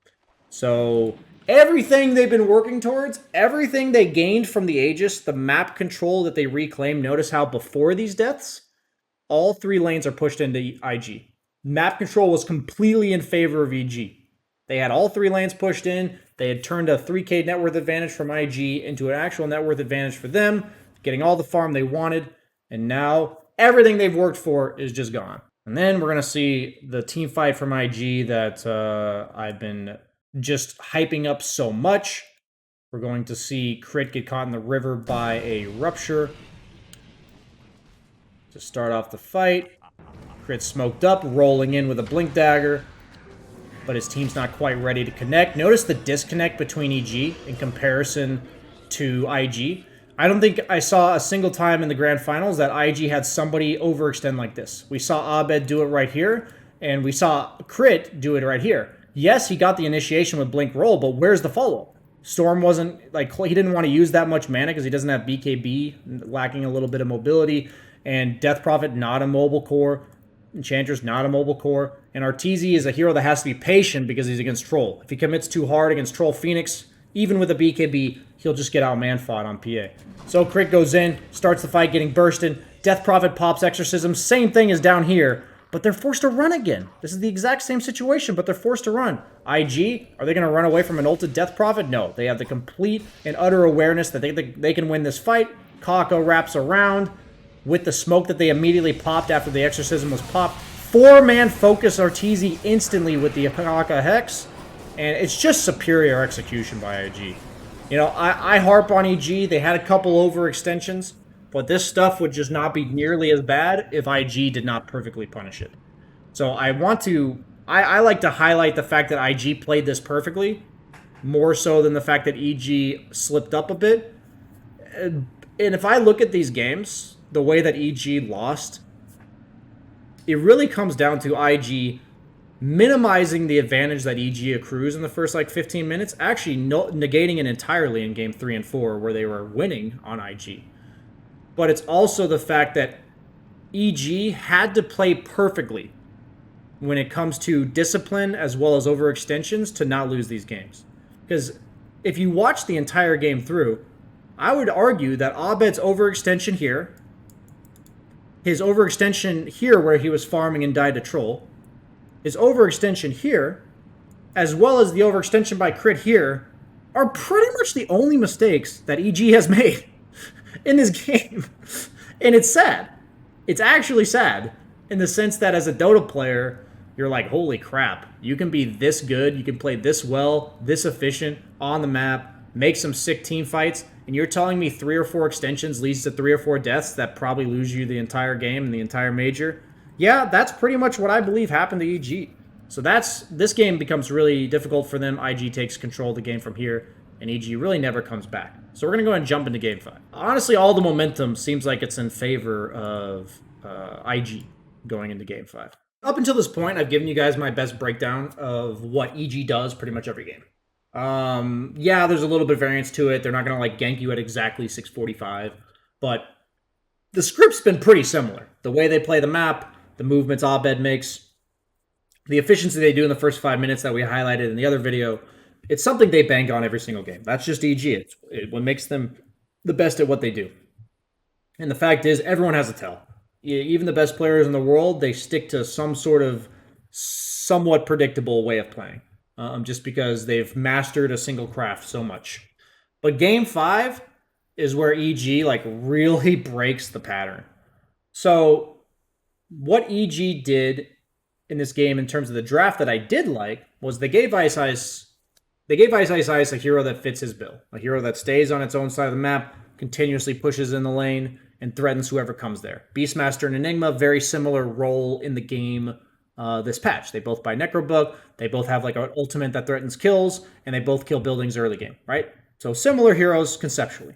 So everything they've been working towards, everything they gained from the Aegis, the map control that they reclaimed, notice how before these deaths, all 3 lanes are pushed into IG. Map control was completely in favor of EG. They had all 3 lanes pushed in. They had turned a 3k net worth advantage from IG into an actual net worth advantage for them, getting all the farm they wanted, and now everything they've worked for is just gone. And then we're going to see the team fight from IG that I've been just hyping up so much. We're going to see Crit get caught in the river by a Rupture to start off the fight. Crit smoked up, rolling in with a Blink Dagger, but his team's not quite ready to connect. Notice the disconnect between EG in comparison to IG. I don't think I saw a single time in the grand finals that IG had somebody overextend like this. We saw Abed do it right here, and we saw Crit do it right here. Yes, he got the initiation with Blink Roll, but where's the follow? Storm wasn't, like, he didn't want to use that much mana because he doesn't have BKB, lacking a little bit of mobility, and Death Prophet, not a mobile core. Enchantress, not a mobile core. And Arteezy is a hero that has to be patient because he's against Troll. If he commits too hard against Troll Phoenix, even with a BKB, he'll just get out man-fought on PA. So Crit goes in, starts the fight getting bursted. Death Prophet pops Exorcism. Same thing as down here, but they're forced to run again. This is the exact same situation, but they're forced to run. IG, are they going to run away from an ulted Death Prophet? No. They have the complete and utter awareness that they can win this fight. Kako wraps around with the smoke that they immediately popped after the Exorcism was popped. 4-man focus Arteezy instantly with the Akaka Hex, and it's just superior execution by IG. You know, I harp on EG. They had a couple overextensions, but this stuff would just not be nearly as bad if IG did not perfectly punish it. So I like to highlight the fact that IG played this perfectly, more so than the fact that EG slipped up a bit. And if I look at these games, the way that EG lost, it really comes down to IG minimizing the advantage that EG accrues in the first, 15 minutes, actually negating it entirely in game 3 and 4, where they were winning on IG. But it's also the fact that EG had to play perfectly when it comes to discipline as well as overextensions to not lose these games. Because if you watch the entire game through, I would argue that Abed's overextension here, his overextension here where he was farming and died to Troll, his overextension here, as well as the overextension by Crit here, are pretty much the only mistakes that EG has made in this game. And it's sad. It's actually sad in the sense that as a Dota player, you're like, holy crap, you can be this good, you can play this well, this efficient, on the map, make some sick team fights, and you're telling me 3 or 4 extensions leads to 3 or 4 deaths that probably lose you the entire game and the entire major? Yeah, that's pretty much what I believe happened to EG. So this game becomes really difficult for them. IG takes control of the game from here, and EG really never comes back. So we're going to go ahead and jump into game 5. Honestly, all the momentum seems like it's in favor of IG going into game 5. Up until this point, I've given you guys my best breakdown of what EG does pretty much every game. Yeah, there's a little bit of variance to it. They're not going to like gank you at exactly 645, but the script's been pretty similar. The way they play the map, the movements Abed makes, the efficiency they do in the first 5 minutes that we highlighted in the other video, it's something they bank on every single game. That's just EG. It's what makes them the best at what they do. And the fact is, everyone has a tell. Even the best players in the world, they stick to some sort of somewhat predictable way of playing, just because they've mastered a single craft so much. But game 5 is where EG like really breaks the pattern. So what EG did in this game in terms of the draft that I did like was they gave Ice Ice a hero that fits his bill, a hero that stays on its own side of the map, continuously pushes in the lane, and threatens whoever comes there. Beastmaster and Enigma, very similar role in the game this patch. They both buy Necrobook, they both have like an ultimate that threatens kills, and they both kill buildings early game, right? So similar heroes conceptually.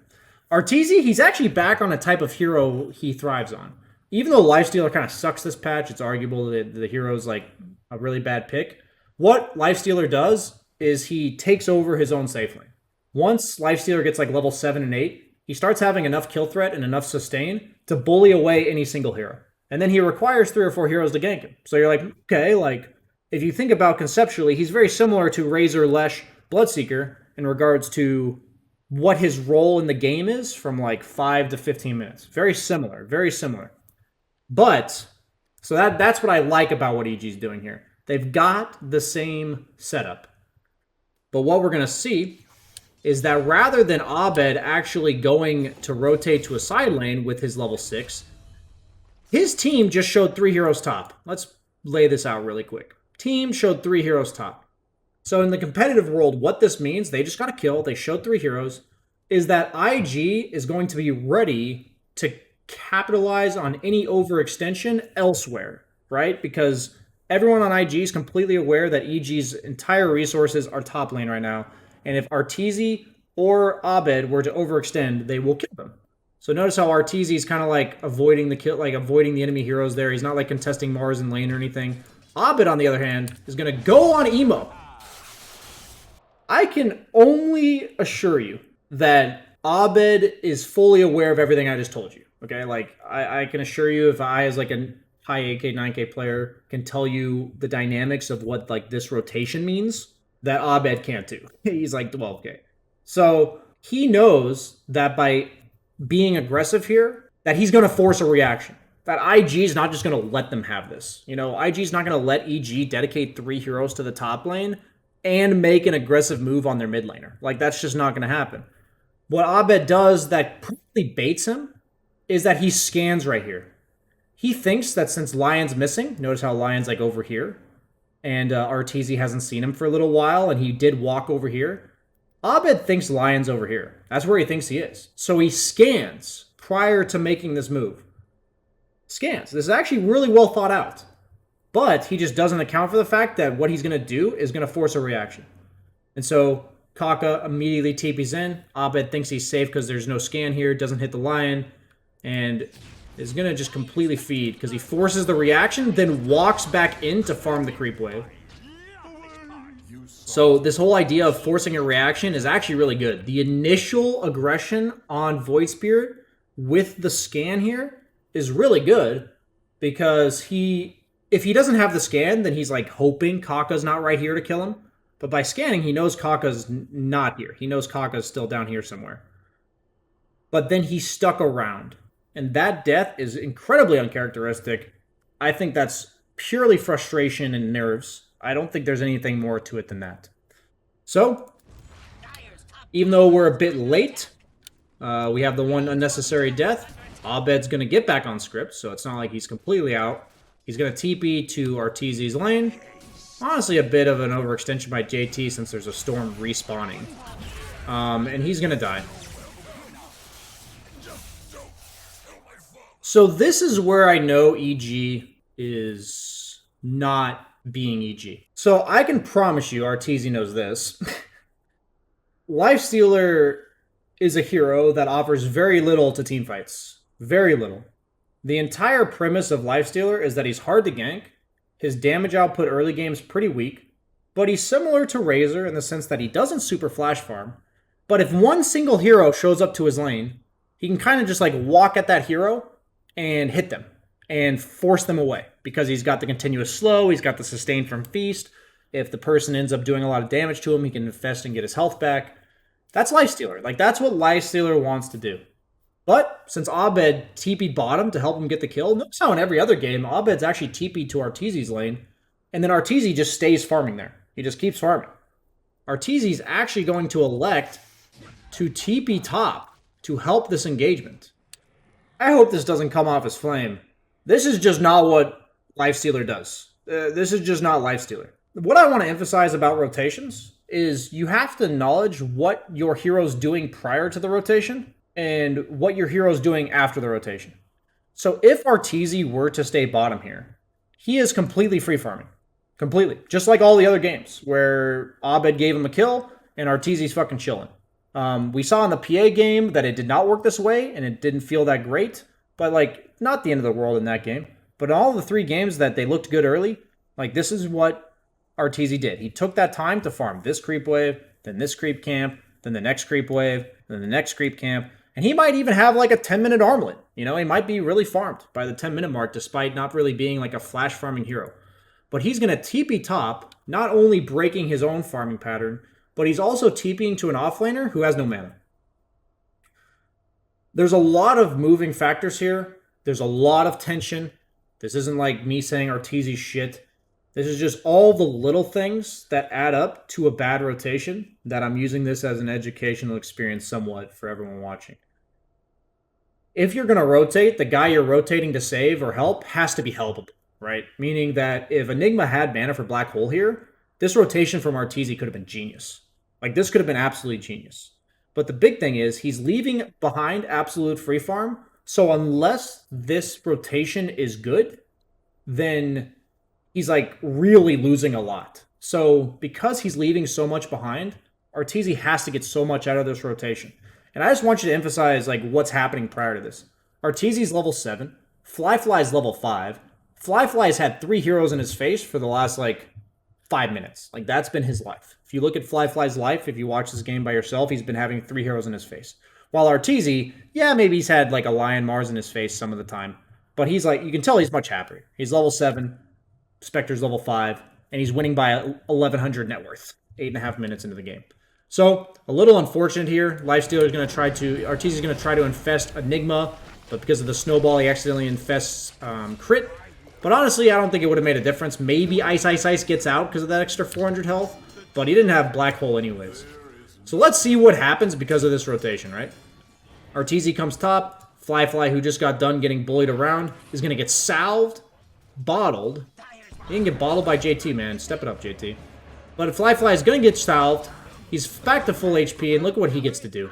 Arteezy, he's actually back on a type of hero he thrives on. Even though Lifestealer kind of sucks this patch, it's arguable that the hero's like a really bad pick. What Lifestealer does is he takes over his own safe lane. Once Lifestealer gets like level 7 and 8, he starts having enough kill threat and enough sustain to bully away any single hero. And then he requires 3 or 4 heroes to gank him. So you're like, okay, like, if you think about conceptually, he's very similar to Razor, Lesh, Bloodseeker in regards to what his role in the game is from like 5 to 15 minutes. Very similar, very similar. But, so that's what I like about what EG's doing here. They've got the same setup. But what we're going to see is that rather than Abed actually going to rotate to a side lane with his level 6, his team just showed 3 heroes top. Let's lay this out really quick. Team showed 3 heroes top. So in the competitive world, what this means, they just got a kill, they showed 3 heroes, is that IG is going to be ready to capitalize on any overextension elsewhere, right? Because everyone on IG is completely aware that EG's entire resources are top lane right now. And if Arteezy or Abed were to overextend, they will kill them. So notice how Arteezy is kind of like avoiding the kill, like avoiding the enemy heroes there. He's not like contesting Mars in lane or anything. Abed, on the other hand, is going to go on emo. I can only assure you that Abed is fully aware of everything I just told you. Okay, like I can assure you, if I, as like a high 8K, 9K player, can tell you the dynamics of what like this rotation means, that Abed can't do. He's like 12K. So he knows that by being aggressive here, that he's going to force a reaction. That IG is not just going to let them have this. You know, IG is not going to let EG dedicate 3 heroes to the top lane and make an aggressive move on their mid laner. Like, that's just not going to happen. What Abed does that probably baits him is that he scans right here. He thinks that since Lion's missing, notice how Lion's like over here, and Arteezy hasn't seen him for a little while, and he did walk over here. Abed thinks Lion's over here. That's where he thinks he is. So he scans prior to making this move. Scans. This is actually really well thought out. But he just doesn't account for the fact that what he's going to do is going to force a reaction. And so Kaka immediately TP's in. Abed thinks he's safe because there's no scan here, doesn't hit the Lion, and is going to just completely feed because he forces the reaction, then walks back in to farm the creep wave. So this whole idea of forcing a reaction is actually really good. The initial aggression on Void Spirit with the scan here is really good because if he doesn't have the scan, then he's like hoping Kaka's not right here to kill him. But by scanning, he knows Kaka's not here. He knows Kaka's still down here somewhere. But then he's stuck around. And that death is incredibly uncharacteristic. I think that's purely frustration and nerves. I don't think there's anything more to it than that. So, even though we're a bit late, we have the one unnecessary death. Abed's going to get back on script, so it's not like he's completely out. He's going to TP to Arteezy's lane. Honestly, a bit of an overextension by JT since there's a storm respawning. And he's going to die. So this is where I know EG is not being EG. So I can promise you, Arteezy knows this. Lifestealer is a hero that offers very little to team fights. Very little. The entire premise of Lifestealer is that he's hard to gank, his damage output early game is pretty weak, but he's similar to Razor in the sense that he doesn't super flash farm. But if one single hero shows up to his lane, he can kind of just like walk at that hero and hit them and force them away because he's got the continuous slow, he's got the sustain from Feast. If the person ends up doing a lot of damage to him, he can infest and get his health back. That's Lifestealer. Like, that's what Lifestealer wants to do. But since Abed TP'd bottom to help him get the kill, notice how in every other game, Abed's actually TP'd to Arteezy's lane, and then Arteezy just stays farming there. He just keeps farming. Arteezy's actually going to elect to TP top to help this engagement. I hope this doesn't come off as flame. This is just not what Lifestealer does. This is just not Lifestealer. What I want to emphasize about rotations is you have to acknowledge what your hero's doing prior to the rotation and what your hero's doing after the rotation. So if Arteezy were to stay bottom here, he is completely free farming. Completely. Just like all the other games where Abed gave him a kill and Arteezy's fucking chilling. We saw in the PA game that it did not work this way and it didn't feel that great, but like not the end of the world in that game. But in all the 3 games that they looked good early, like this is what Arteezy did. He took that time to farm this creep wave, then this creep camp, then the next creep wave, then the next creep camp. And he might even have like a 10-minute armlet. You know, he might be really farmed by the 10-minute mark despite not really being like a flash farming hero. But he's going to TP top, not only breaking his own farming pattern, but he's also TPing to an offlaner who has no mana. There's a lot of moving factors here. There's a lot of tension. This isn't like me saying Arteezy's shit. This is just all the little things that add up to a bad rotation that I'm using this as an educational experience somewhat for everyone watching. If you're going to rotate, the guy you're rotating to save or help has to be helpable, right? Meaning that if Enigma had mana for Black Hole here, this rotation from Arteezy could have been genius. Like, this could have been absolutely genius. But the big thing is he's leaving behind absolute free farm. So unless this rotation is good, then he's like really losing a lot. So because he's leaving so much behind, Arteezy has to get so much out of this rotation. And I just want you to emphasize like what's happening prior to this. Arteezy's level 7, Flyfly's level 5. Flyfly's had 3 heroes in his face for the last like 5 minutes. Like, that's been his life. If you look at Flyfly's life, if you watch this game by yourself, he's been having 3 heroes in his face. While Arteezy, yeah, maybe he's had like a Lion Mars in his face some of the time. But he's like, you can tell he's much happier. He's level 7, Spectre's level 5, and he's winning by 1,100 net worth, 8.5 minutes into the game. So, a little unfortunate here. Lifestealer's going to try to, Arteezy's going to try to infest Enigma, but because of the snowball, he accidentally infests Crit. But honestly, I don't think it would have made a difference. Maybe Ice gets out because of that extra 400 health, but he didn't have Black Hole anyways. So let's see what happens because of this rotation, right? Arteezy comes top. Flyfly, who just got done getting bullied around, is going to get salved, bottled. He can get bottled by JT, man. Step it up, JT. But if Flyfly is going to get salved, he's back to full HP, and look what he gets to do.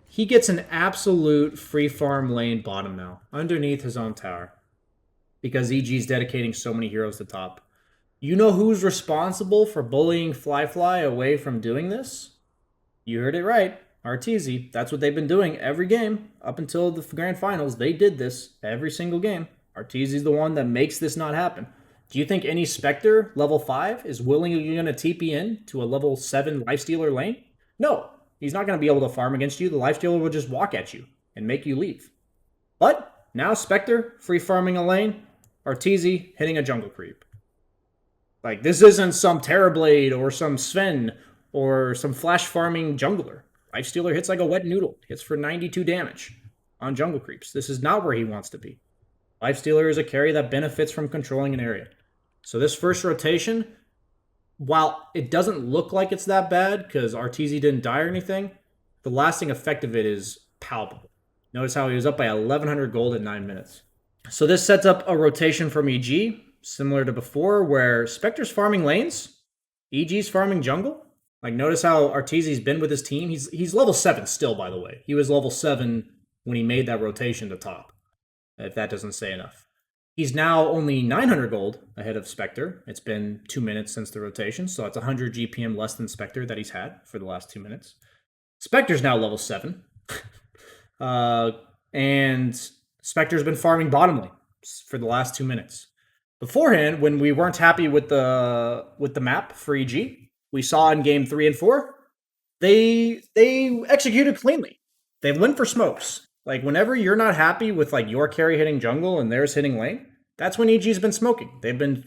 He gets an absolute free farm lane bottom now, underneath his own tower. Because EG's dedicating so many heroes to top. You know who's responsible for bullying Flyfly away from doing this? You heard it right. Arteezy. That's what they've been doing every game. Up until the grand finals, they did this every single game. Arteezy's the one that makes this not happen. Do you think any Spectre, level 5, is willingly going to TP in to a level 7 Lifestealer lane? No. He's not going to be able to farm against you. The Lifestealer will just walk at you and make you leave. But now Spectre, free farming a lane. Arteezy hitting a jungle creep. Like, this isn't some Terrorblade or some Sven or some flash farming jungler. Lifestealer hits like a wet noodle. Hits for 92 damage on jungle creeps. This is not where he wants to be. Lifestealer is a carry that benefits from controlling an area. So this first rotation, while it doesn't look like it's that bad because Arteezy didn't die or anything, the lasting effect of it is palpable. Notice how he was up by 1,100 gold in 9 minutes. So this sets up a rotation from EG, similar to before, where Spectre's farming lanes, EG's farming jungle. Like, notice how Arteezy's been with his team. He's level 7 still, by the way. He was level 7 when he made that rotation to top, if that doesn't say enough. He's now only 900 gold ahead of Spectre. It's been 2 minutes since the rotation, so that's 100 GPM less than Spectre that he's had for the last 2 minutes. Spectre's now level 7. And Spectre's been farming bottom lane for the last 2 minutes. Beforehand, when we weren't happy with the map for EG, we saw in game 3 and 4, they executed cleanly. They went for smokes. Like, whenever you're not happy with, like, your carry hitting jungle and theirs hitting lane, that's when EG's been smoking. They've been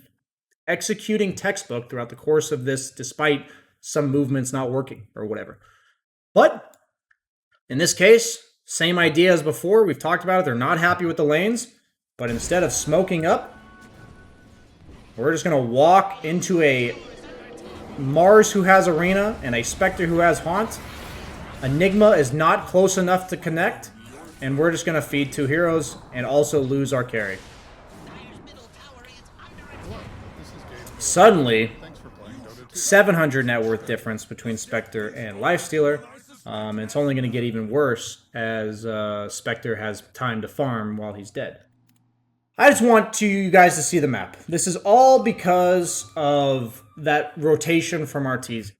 executing textbook throughout the course of this, despite some movements not working or whatever. But in this case, same idea as before. We've talked about it. They're not happy with the lanes, but instead of smoking up, we're just going to walk into a Mars who has Arena and a Spectre who has Haunt. Enigma is not close enough to connect, and we're just going to feed 2 heroes and also lose our carry. Suddenly, 700 net worth difference between Spectre and Lifestealer. It's only going to get even worse as Spectre has time to farm while he's dead. I just want you guys to see the map. This is all because of that rotation from Arteezy.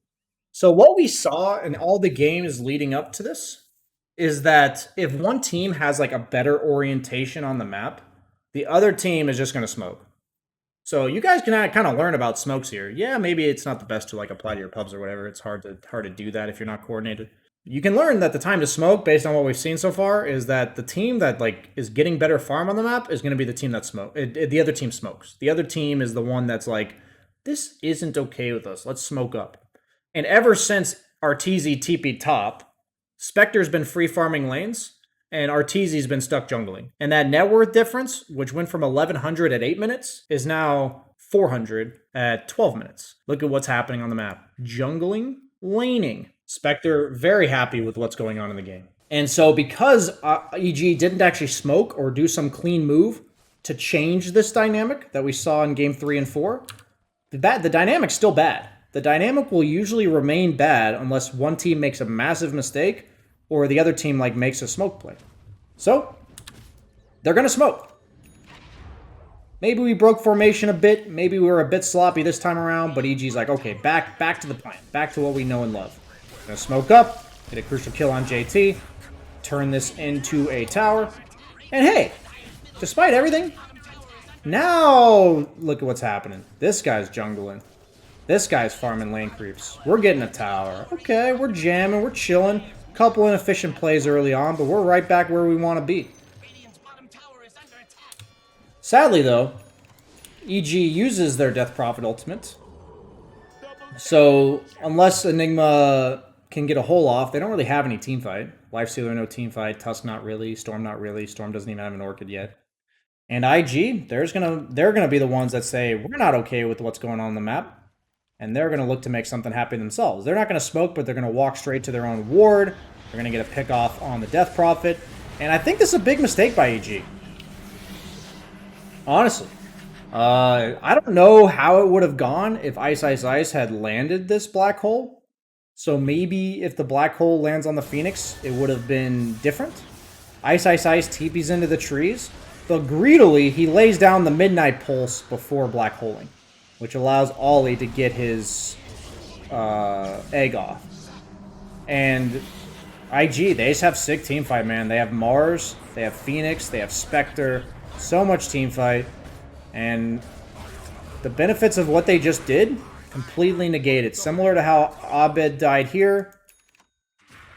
So what we saw in all the games leading up to this is that if one team has like a better orientation on the map, the other team is just going to smoke. So you guys can kind of learn about smokes here. Yeah, maybe it's not the best to like apply to your pubs or whatever. It's hard to do that if you're not coordinated. You can learn that the time to smoke, based on what we've seen so far, is that the team that like is getting better farm on the map is going to be the team that the other team smokes. The other team is the one that's like, this isn't okay with us. Let's smoke up. And ever since Arteezy TP top, Spectre's been free farming lanes, and Arteezy's been stuck jungling. And that net worth difference, which went from 1100 at 8 minutes, is now 400 at 12 minutes. Look at what's happening on the map. Jungling, laning. Spectre very happy with what's going on in the game. And so because EG didn't actually smoke or do some clean move to change this dynamic that we saw in game 3 and 4, the dynamic's still bad. The dynamic will usually remain bad unless one team makes a massive mistake or the other team like makes a smoke play. So they're going to smoke. Maybe we broke formation a bit. Maybe we were a bit sloppy this time around, but EG's like, okay, back to the plan. Back to what we know and love. Gonna smoke up, get a crucial kill on JT, turn this into a tower, and hey, despite everything, now look at what's happening. This guy's jungling. This guy's farming lane creeps. We're getting a tower. Okay, we're jamming, we're chilling. Couple inefficient plays early on, but we're right back where we want to be. Sadly, though, EG uses their Death Prophet ultimate. So, unless Enigma can get a hole off, they don't really have any team fight. Lifestealer, no team fight. Tusk, not really. Storm, not really. Storm doesn't even have an Orchid yet. And IG, they're gonna be the ones that say, we're not okay with what's going on the map. And they're gonna look to make something happen themselves. They're not gonna smoke, but they're gonna walk straight to their own ward. They're gonna get a pick off on the Death Prophet. And I think this is a big mistake by EG. Honestly. I don't know how it would have gone if Ice Ice Ice had landed this black hole. So maybe if the black hole lands on the Phoenix, it would have been different. Ice Ice Ice TPs into the trees. But greedily, he lays down the Midnight Pulse before black holing, which allows Ollie to get his egg off. And IG, they just have sick teamfight, man. They have Mars, they have Phoenix, they have Spectre. So much teamfight. And the benefits of what they just did completely negated. Similar to how Abed died here,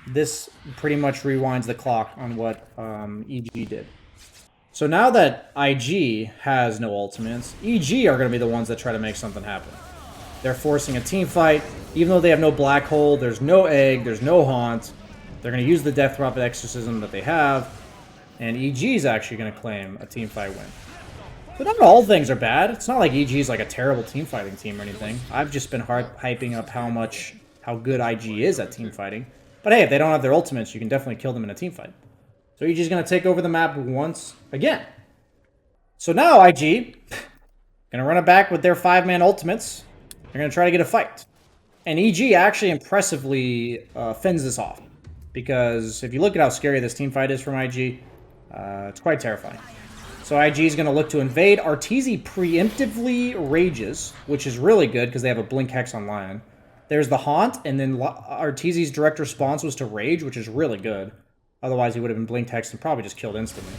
this pretty much rewinds the clock on what EG did. So now that IG has no ultimates, EG are going to be the ones that try to make something happen. They're forcing a team fight. Even though they have no black hole, there's no egg, there's no haunt. They're going to use the Death Prophet Exorcism that they have. And EG is actually going to claim a team fight win. But not all things are bad. It's not like EG is like a terrible team fighting team or anything. I've just been hyping up how good IG is at team fighting. But hey, if they don't have their ultimates, you can definitely kill them in a team fight. So EG is going to take over the map once again. So now IG going to run it back with their 5-man ultimates. They're going to try to get a fight. And EG actually impressively fends this off. Because if you look at how scary this team fight is from IG, it's quite terrifying. So IG is going to look to invade. Arteezy preemptively rages, which is really good because they have a Blink Hex on Lion. There's the Haunt, and then Arteezy's direct response was to rage, which is really good. Otherwise, he would have been Blink Hex and probably just killed instantly.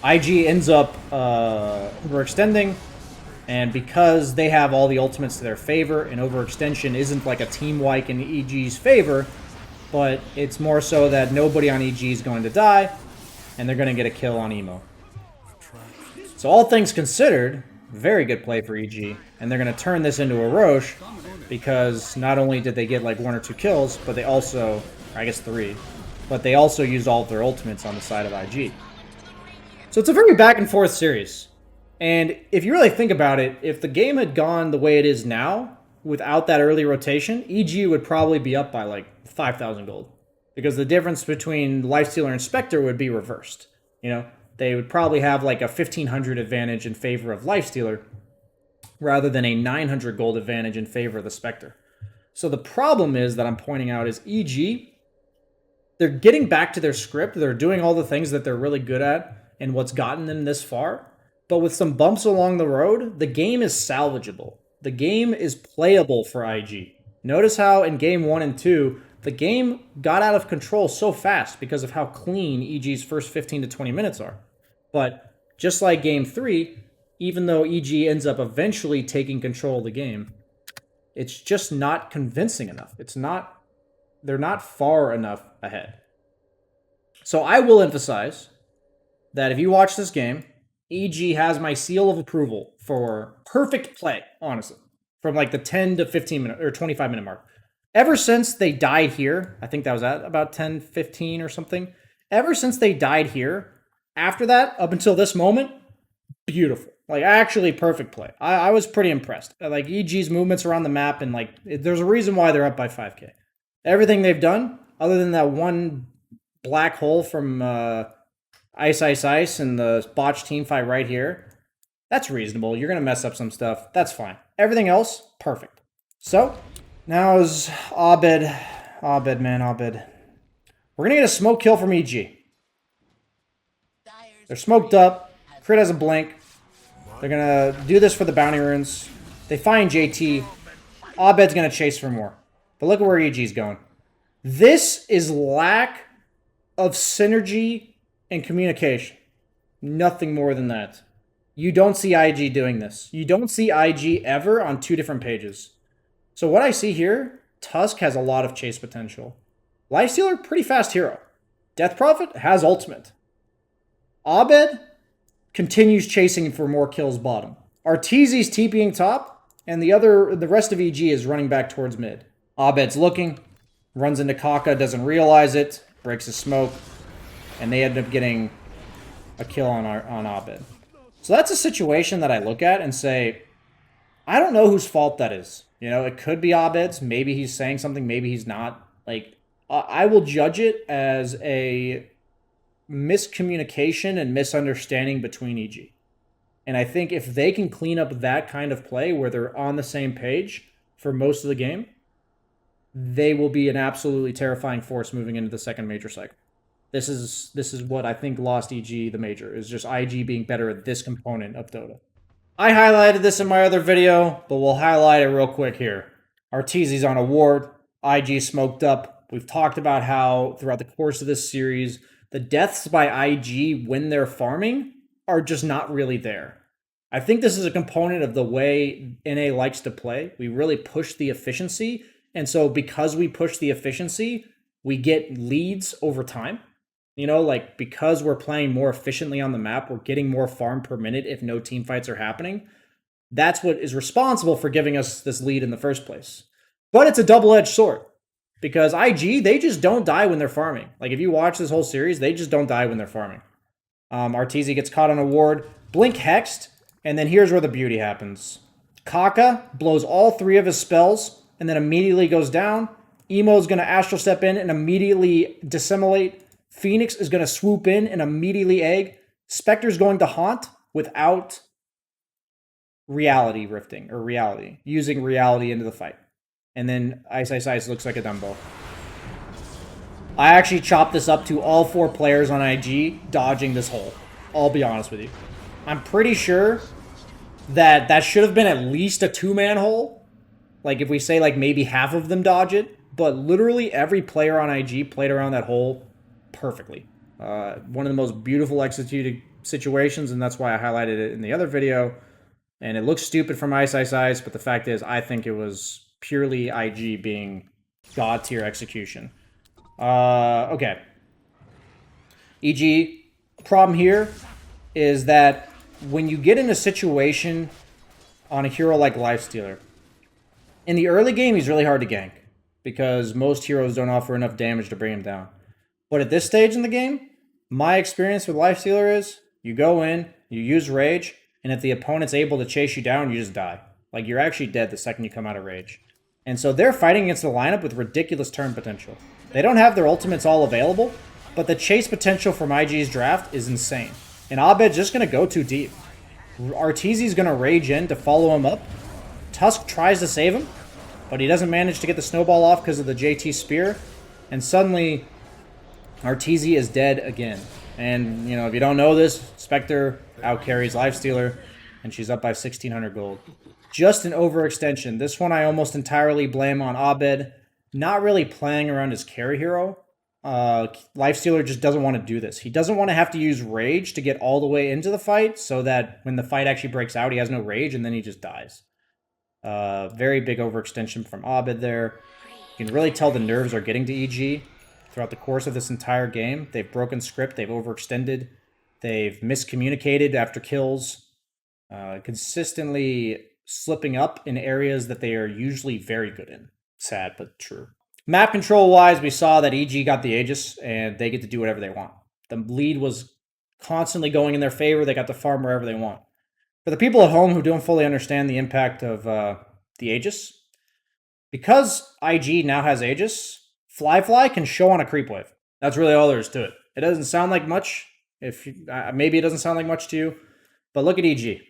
IG ends up overextending, and because they have all the ultimates to their favor, and overextension isn't like a team wipe in EG's favor, but it's more so that nobody on EG is going to die, and they're going to get a kill on Emo. So all things considered, very good play for EG, and they're going to turn this into a Roche, because not only did they get like 1 or 2 kills, but they also, I guess 3, but they also used all of their ultimates on the side of IG. So it's a very back and forth series. And if you really think about it, if the game had gone the way it is now, without that early rotation, EG would probably be up by like 5,000 gold. Because the difference between Lifestealer and Spectre would be reversed. You know, they would probably have like a 1,500 advantage in favor of Lifestealer, rather than a 900 gold advantage in favor of the Spectre. So the problem is that I'm pointing out is EG, they're getting back to their script, they're doing all the things that they're really good at, and what's gotten them this far. But with some bumps along the road, the game is salvageable. The game is playable for IG. Notice how in game 1 and 2, the game got out of control so fast because of how clean EG's first 15 to 20 minutes are. But just like game 3, even though EG ends up eventually taking control of the game, it's just not convincing enough. They're not far enough ahead. So I will emphasize that if you watch this game, EG has my seal of approval for perfect play, honestly, from like the 10 to 15 minute or 25 minute mark. Ever since they died here, I think that was at about 10, 15 or something. Ever since they died here, after that, up until this moment, beautiful. Like, actually perfect play. I was pretty impressed. Like, EG's movements around the map, and like, there's a reason why they're up by 5k. Everything they've done, other than that one black hole from Ice Ice Ice and the botched team fight right here, that's reasonable. You're going to mess up some stuff. That's fine. Everything else, perfect. So, now is Abed. Abed, man, Abed. We're going to get a smoke kill from EG. They're smoked up. Crit has a blink. They're going to do this for the bounty runes. They find JT. Abed's going to chase for more. But look at where EG's going. This is lack of synergy and communication. Nothing more than that. You don't see IG doing this. You don't see IG ever on 2 different pages. So what I see here, Tusk has a lot of chase potential. Lifestealer, pretty fast hero. Death Prophet has ultimate. Abed continues chasing for more kills bottom. Arteezy's TPing top, and the rest of EG is running back towards mid. Abed's looking, runs into Kaka, doesn't realize it, breaks his smoke, and they end up getting a kill on Abed. So that's a situation that I look at and say, I don't know whose fault that is. You know, it could be Abed's. Maybe he's saying something, maybe he's not. Like, I will judge it as a miscommunication and misunderstanding between EG. And I think if they can clean up that kind of play where they're on the same page for most of the game, they will be an absolutely terrifying force moving into the second major cycle. This is what I think lost EG the major, is just IG being better at this component of Dota. I highlighted this in my other video, but we'll highlight it real quick here. Arteezy's on a ward, IG smoked up. We've talked about how throughout the course of this series, the deaths by IG when they're farming are just not really there. I think this is a component of the way NA likes to play. We really push the efficiency, and so because we push the efficiency, we get leads over time. You know, like, because we're playing more efficiently on the map, we're getting more farm per minute if no team fights are happening. That's what is responsible for giving us this lead in the first place. But it's a double-edged sword. Because IG, they just don't die when they're farming. Like, if you watch this whole series, they just don't die when they're farming. Arteezy gets caught on a ward, blink hexed, and then here's where the beauty happens. Kaka blows all 3 of his spells, and then immediately goes down. Emo's going to astral step in and immediately dissimulate. Phoenix is going to swoop in and immediately egg. Spectre's going to haunt without reality rifting, or reality, using reality into the fight. And then Ice Ice Ice looks like a Dumbo. I actually chopped this up to all 4 players on IG dodging this hole. I'll be honest with you. I'm pretty sure that that should have been at least a 2-man hole. Like if we say like maybe half of them dodge it, but literally every player on IG played around that hole perfectly. One of the most beautiful executed situations, and that's why I highlighted it in the other video. And it looks stupid from Ice, but the fact is, I think it was purely IG being god tier execution. Okay. EG, problem here is that when you get in a situation on a hero like Lifestealer, in the early game, he's really hard to gank because most heroes don't offer enough damage to bring him down. But at this stage in the game, my experience with Lifestealer is you go in, you use Rage, and if the opponent's able to chase you down, you just die. Like, you're actually dead the second you come out of Rage. And so they're fighting against the lineup with ridiculous turn potential. They don't have their ultimates all available, but the chase potential from IG's draft is insane. And Abed's just going to go too deep. Arteezy's going to Rage in to follow him up. Tusk tries to save him, but he doesn't manage to get the snowball off because of the JT Spear. And suddenly, Arteezy is dead again. And, you know, if you don't know this, Spectre outcarries Lifestealer, and she's up by 1,600 gold. Just an overextension. This one I almost entirely blame on Abed. Not really playing around his carry hero. Lifestealer just doesn't want to do this. He doesn't want to have to use Rage to get all the way into the fight, so that when the fight actually breaks out, he has no Rage, and then he just dies. Very big overextension from Abed there. You can really tell the nerves are getting to EG throughout the course of this entire game. They've broken script, they've overextended, they've miscommunicated after kills, consistently slipping up in areas that they are usually very good in. Sad, but true. Map control-wise, we saw that EG got the Aegis, and they get to do whatever they want. The lead was constantly going in their favor. They got to farm wherever they want. For the people at home who don't fully understand the impact of the Aegis, because IG now has Aegis, Fly can show on a creep wave. That's really all there is to it. It doesn't sound like much. Maybe it doesn't sound like much to you, but look at EG.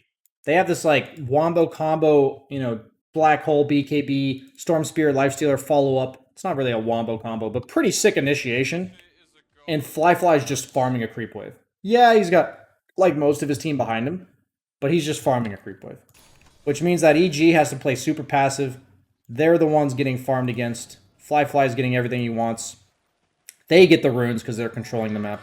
They have this like wombo combo, you know, Black Hole, BKB, Storm Spear, Lifestealer follow-up. It's not really a wombo combo, but pretty sick initiation. And Fly's just farming a creep wave. Yeah, he's got like most of his team behind him, but he's just farming a creep wave. Which means that EG has to play super passive. They're the ones getting farmed against. Fly's getting everything he wants. They get the runes because they're controlling the map.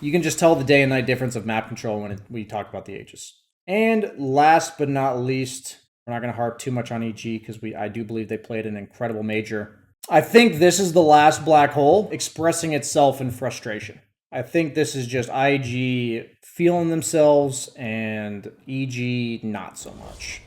You can just tell the day and night difference of map control when we talk about the Aegis. And last but not least, we're not going to harp too much on EG because I do believe they played an incredible major. I think this is the last black hole expressing itself in frustration. I think this is just IG feeling themselves and EG not so much.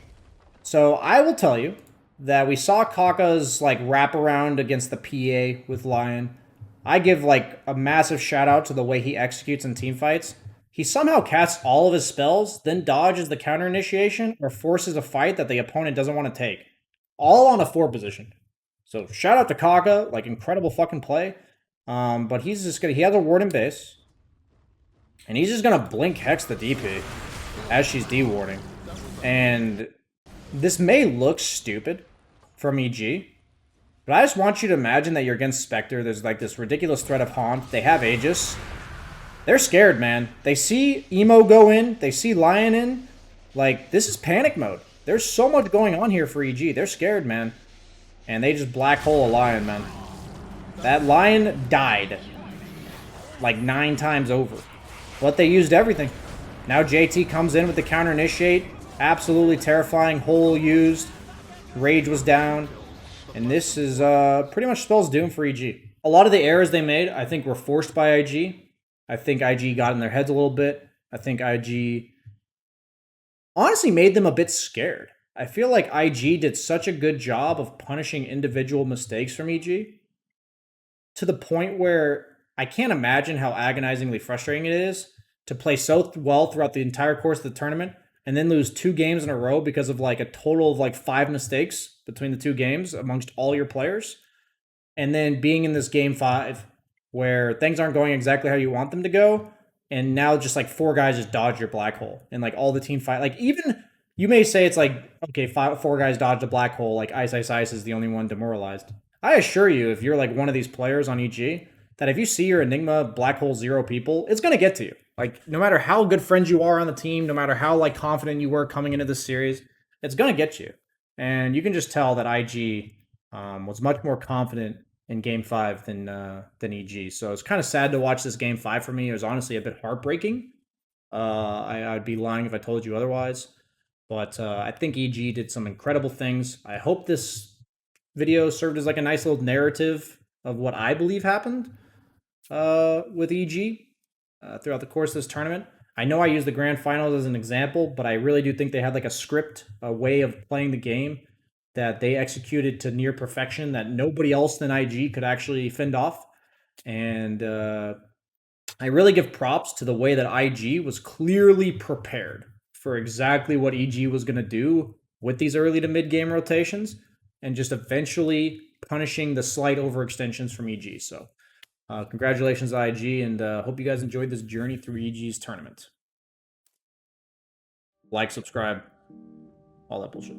So I will tell you that we saw Kaka's like wraparound against the PA with Lion. I give like a massive shout out to the way he executes in team fights. He somehow casts all of his spells, then dodges the counter initiation or forces a fight that the opponent doesn't want to take. All on a 4 position. So shout out to Kaka, like incredible fucking play. But he's just he has a ward in base. And he's just gonna blink Hex the DP as she's dewarding. And this may look stupid from EG, but I just want you to imagine that you're against Spectre. There's like this ridiculous threat of Haunt. They have Aegis. They're scared, man. They see Emo go in. They see Lion in. Like, this is panic mode. There's so much going on here for EG. They're scared, man. And they just black hole a Lion, man. That Lion died like 9 times over. But they used everything. Now JT comes in with the counter initiate. Absolutely terrifying. Hole used. Rage was down. And this is pretty much spells doom for EG. A lot of the errors they made, I think, were forced by IG. I think IG got in their heads a little bit. I think IG honestly made them a bit scared. I feel like IG did such a good job of punishing individual mistakes from EG to the point where I can't imagine how agonizingly frustrating it is to play so well throughout the entire course of the tournament and then lose 2 games in a row because of like a total of like 5 mistakes between the 2 games amongst all your players. And then being in this game 5 where things aren't going exactly how you want them to go. And now just like 4 guys just dodge your black hole and like all the team fight. Like even you may say it's like, okay, 4 guys dodged a black hole. Like Ice is the only one demoralized. I assure you, if you're like one of these players on EG, that if you see your Enigma black hole 0 people, it's going to get to you. Like, no matter how good friends you are on the team, no matter how like confident you were coming into this series, it's gonna get you. And you can just tell that IG was much more confident in Game Five than EG. So it's kind of sad to watch this Game Five for me. It was honestly a bit heartbreaking. I'd be lying if I told you otherwise. But I think EG did some incredible things. I hope this video served as like a nice little narrative of what I believe happened with EG throughout the course of this tournament. I know I use the grand finals as an example, but I really do think they had like a script, a way of playing the game that they executed to near perfection that nobody else than IG could actually fend off. And I really give props to the way that IG was clearly prepared for exactly what EG was going to do with these early to mid game rotations and just eventually punishing the slight overextensions from EG. So, congratulations, IG, and hope you guys enjoyed this journey through EG's tournament. Like, subscribe, all that bullshit.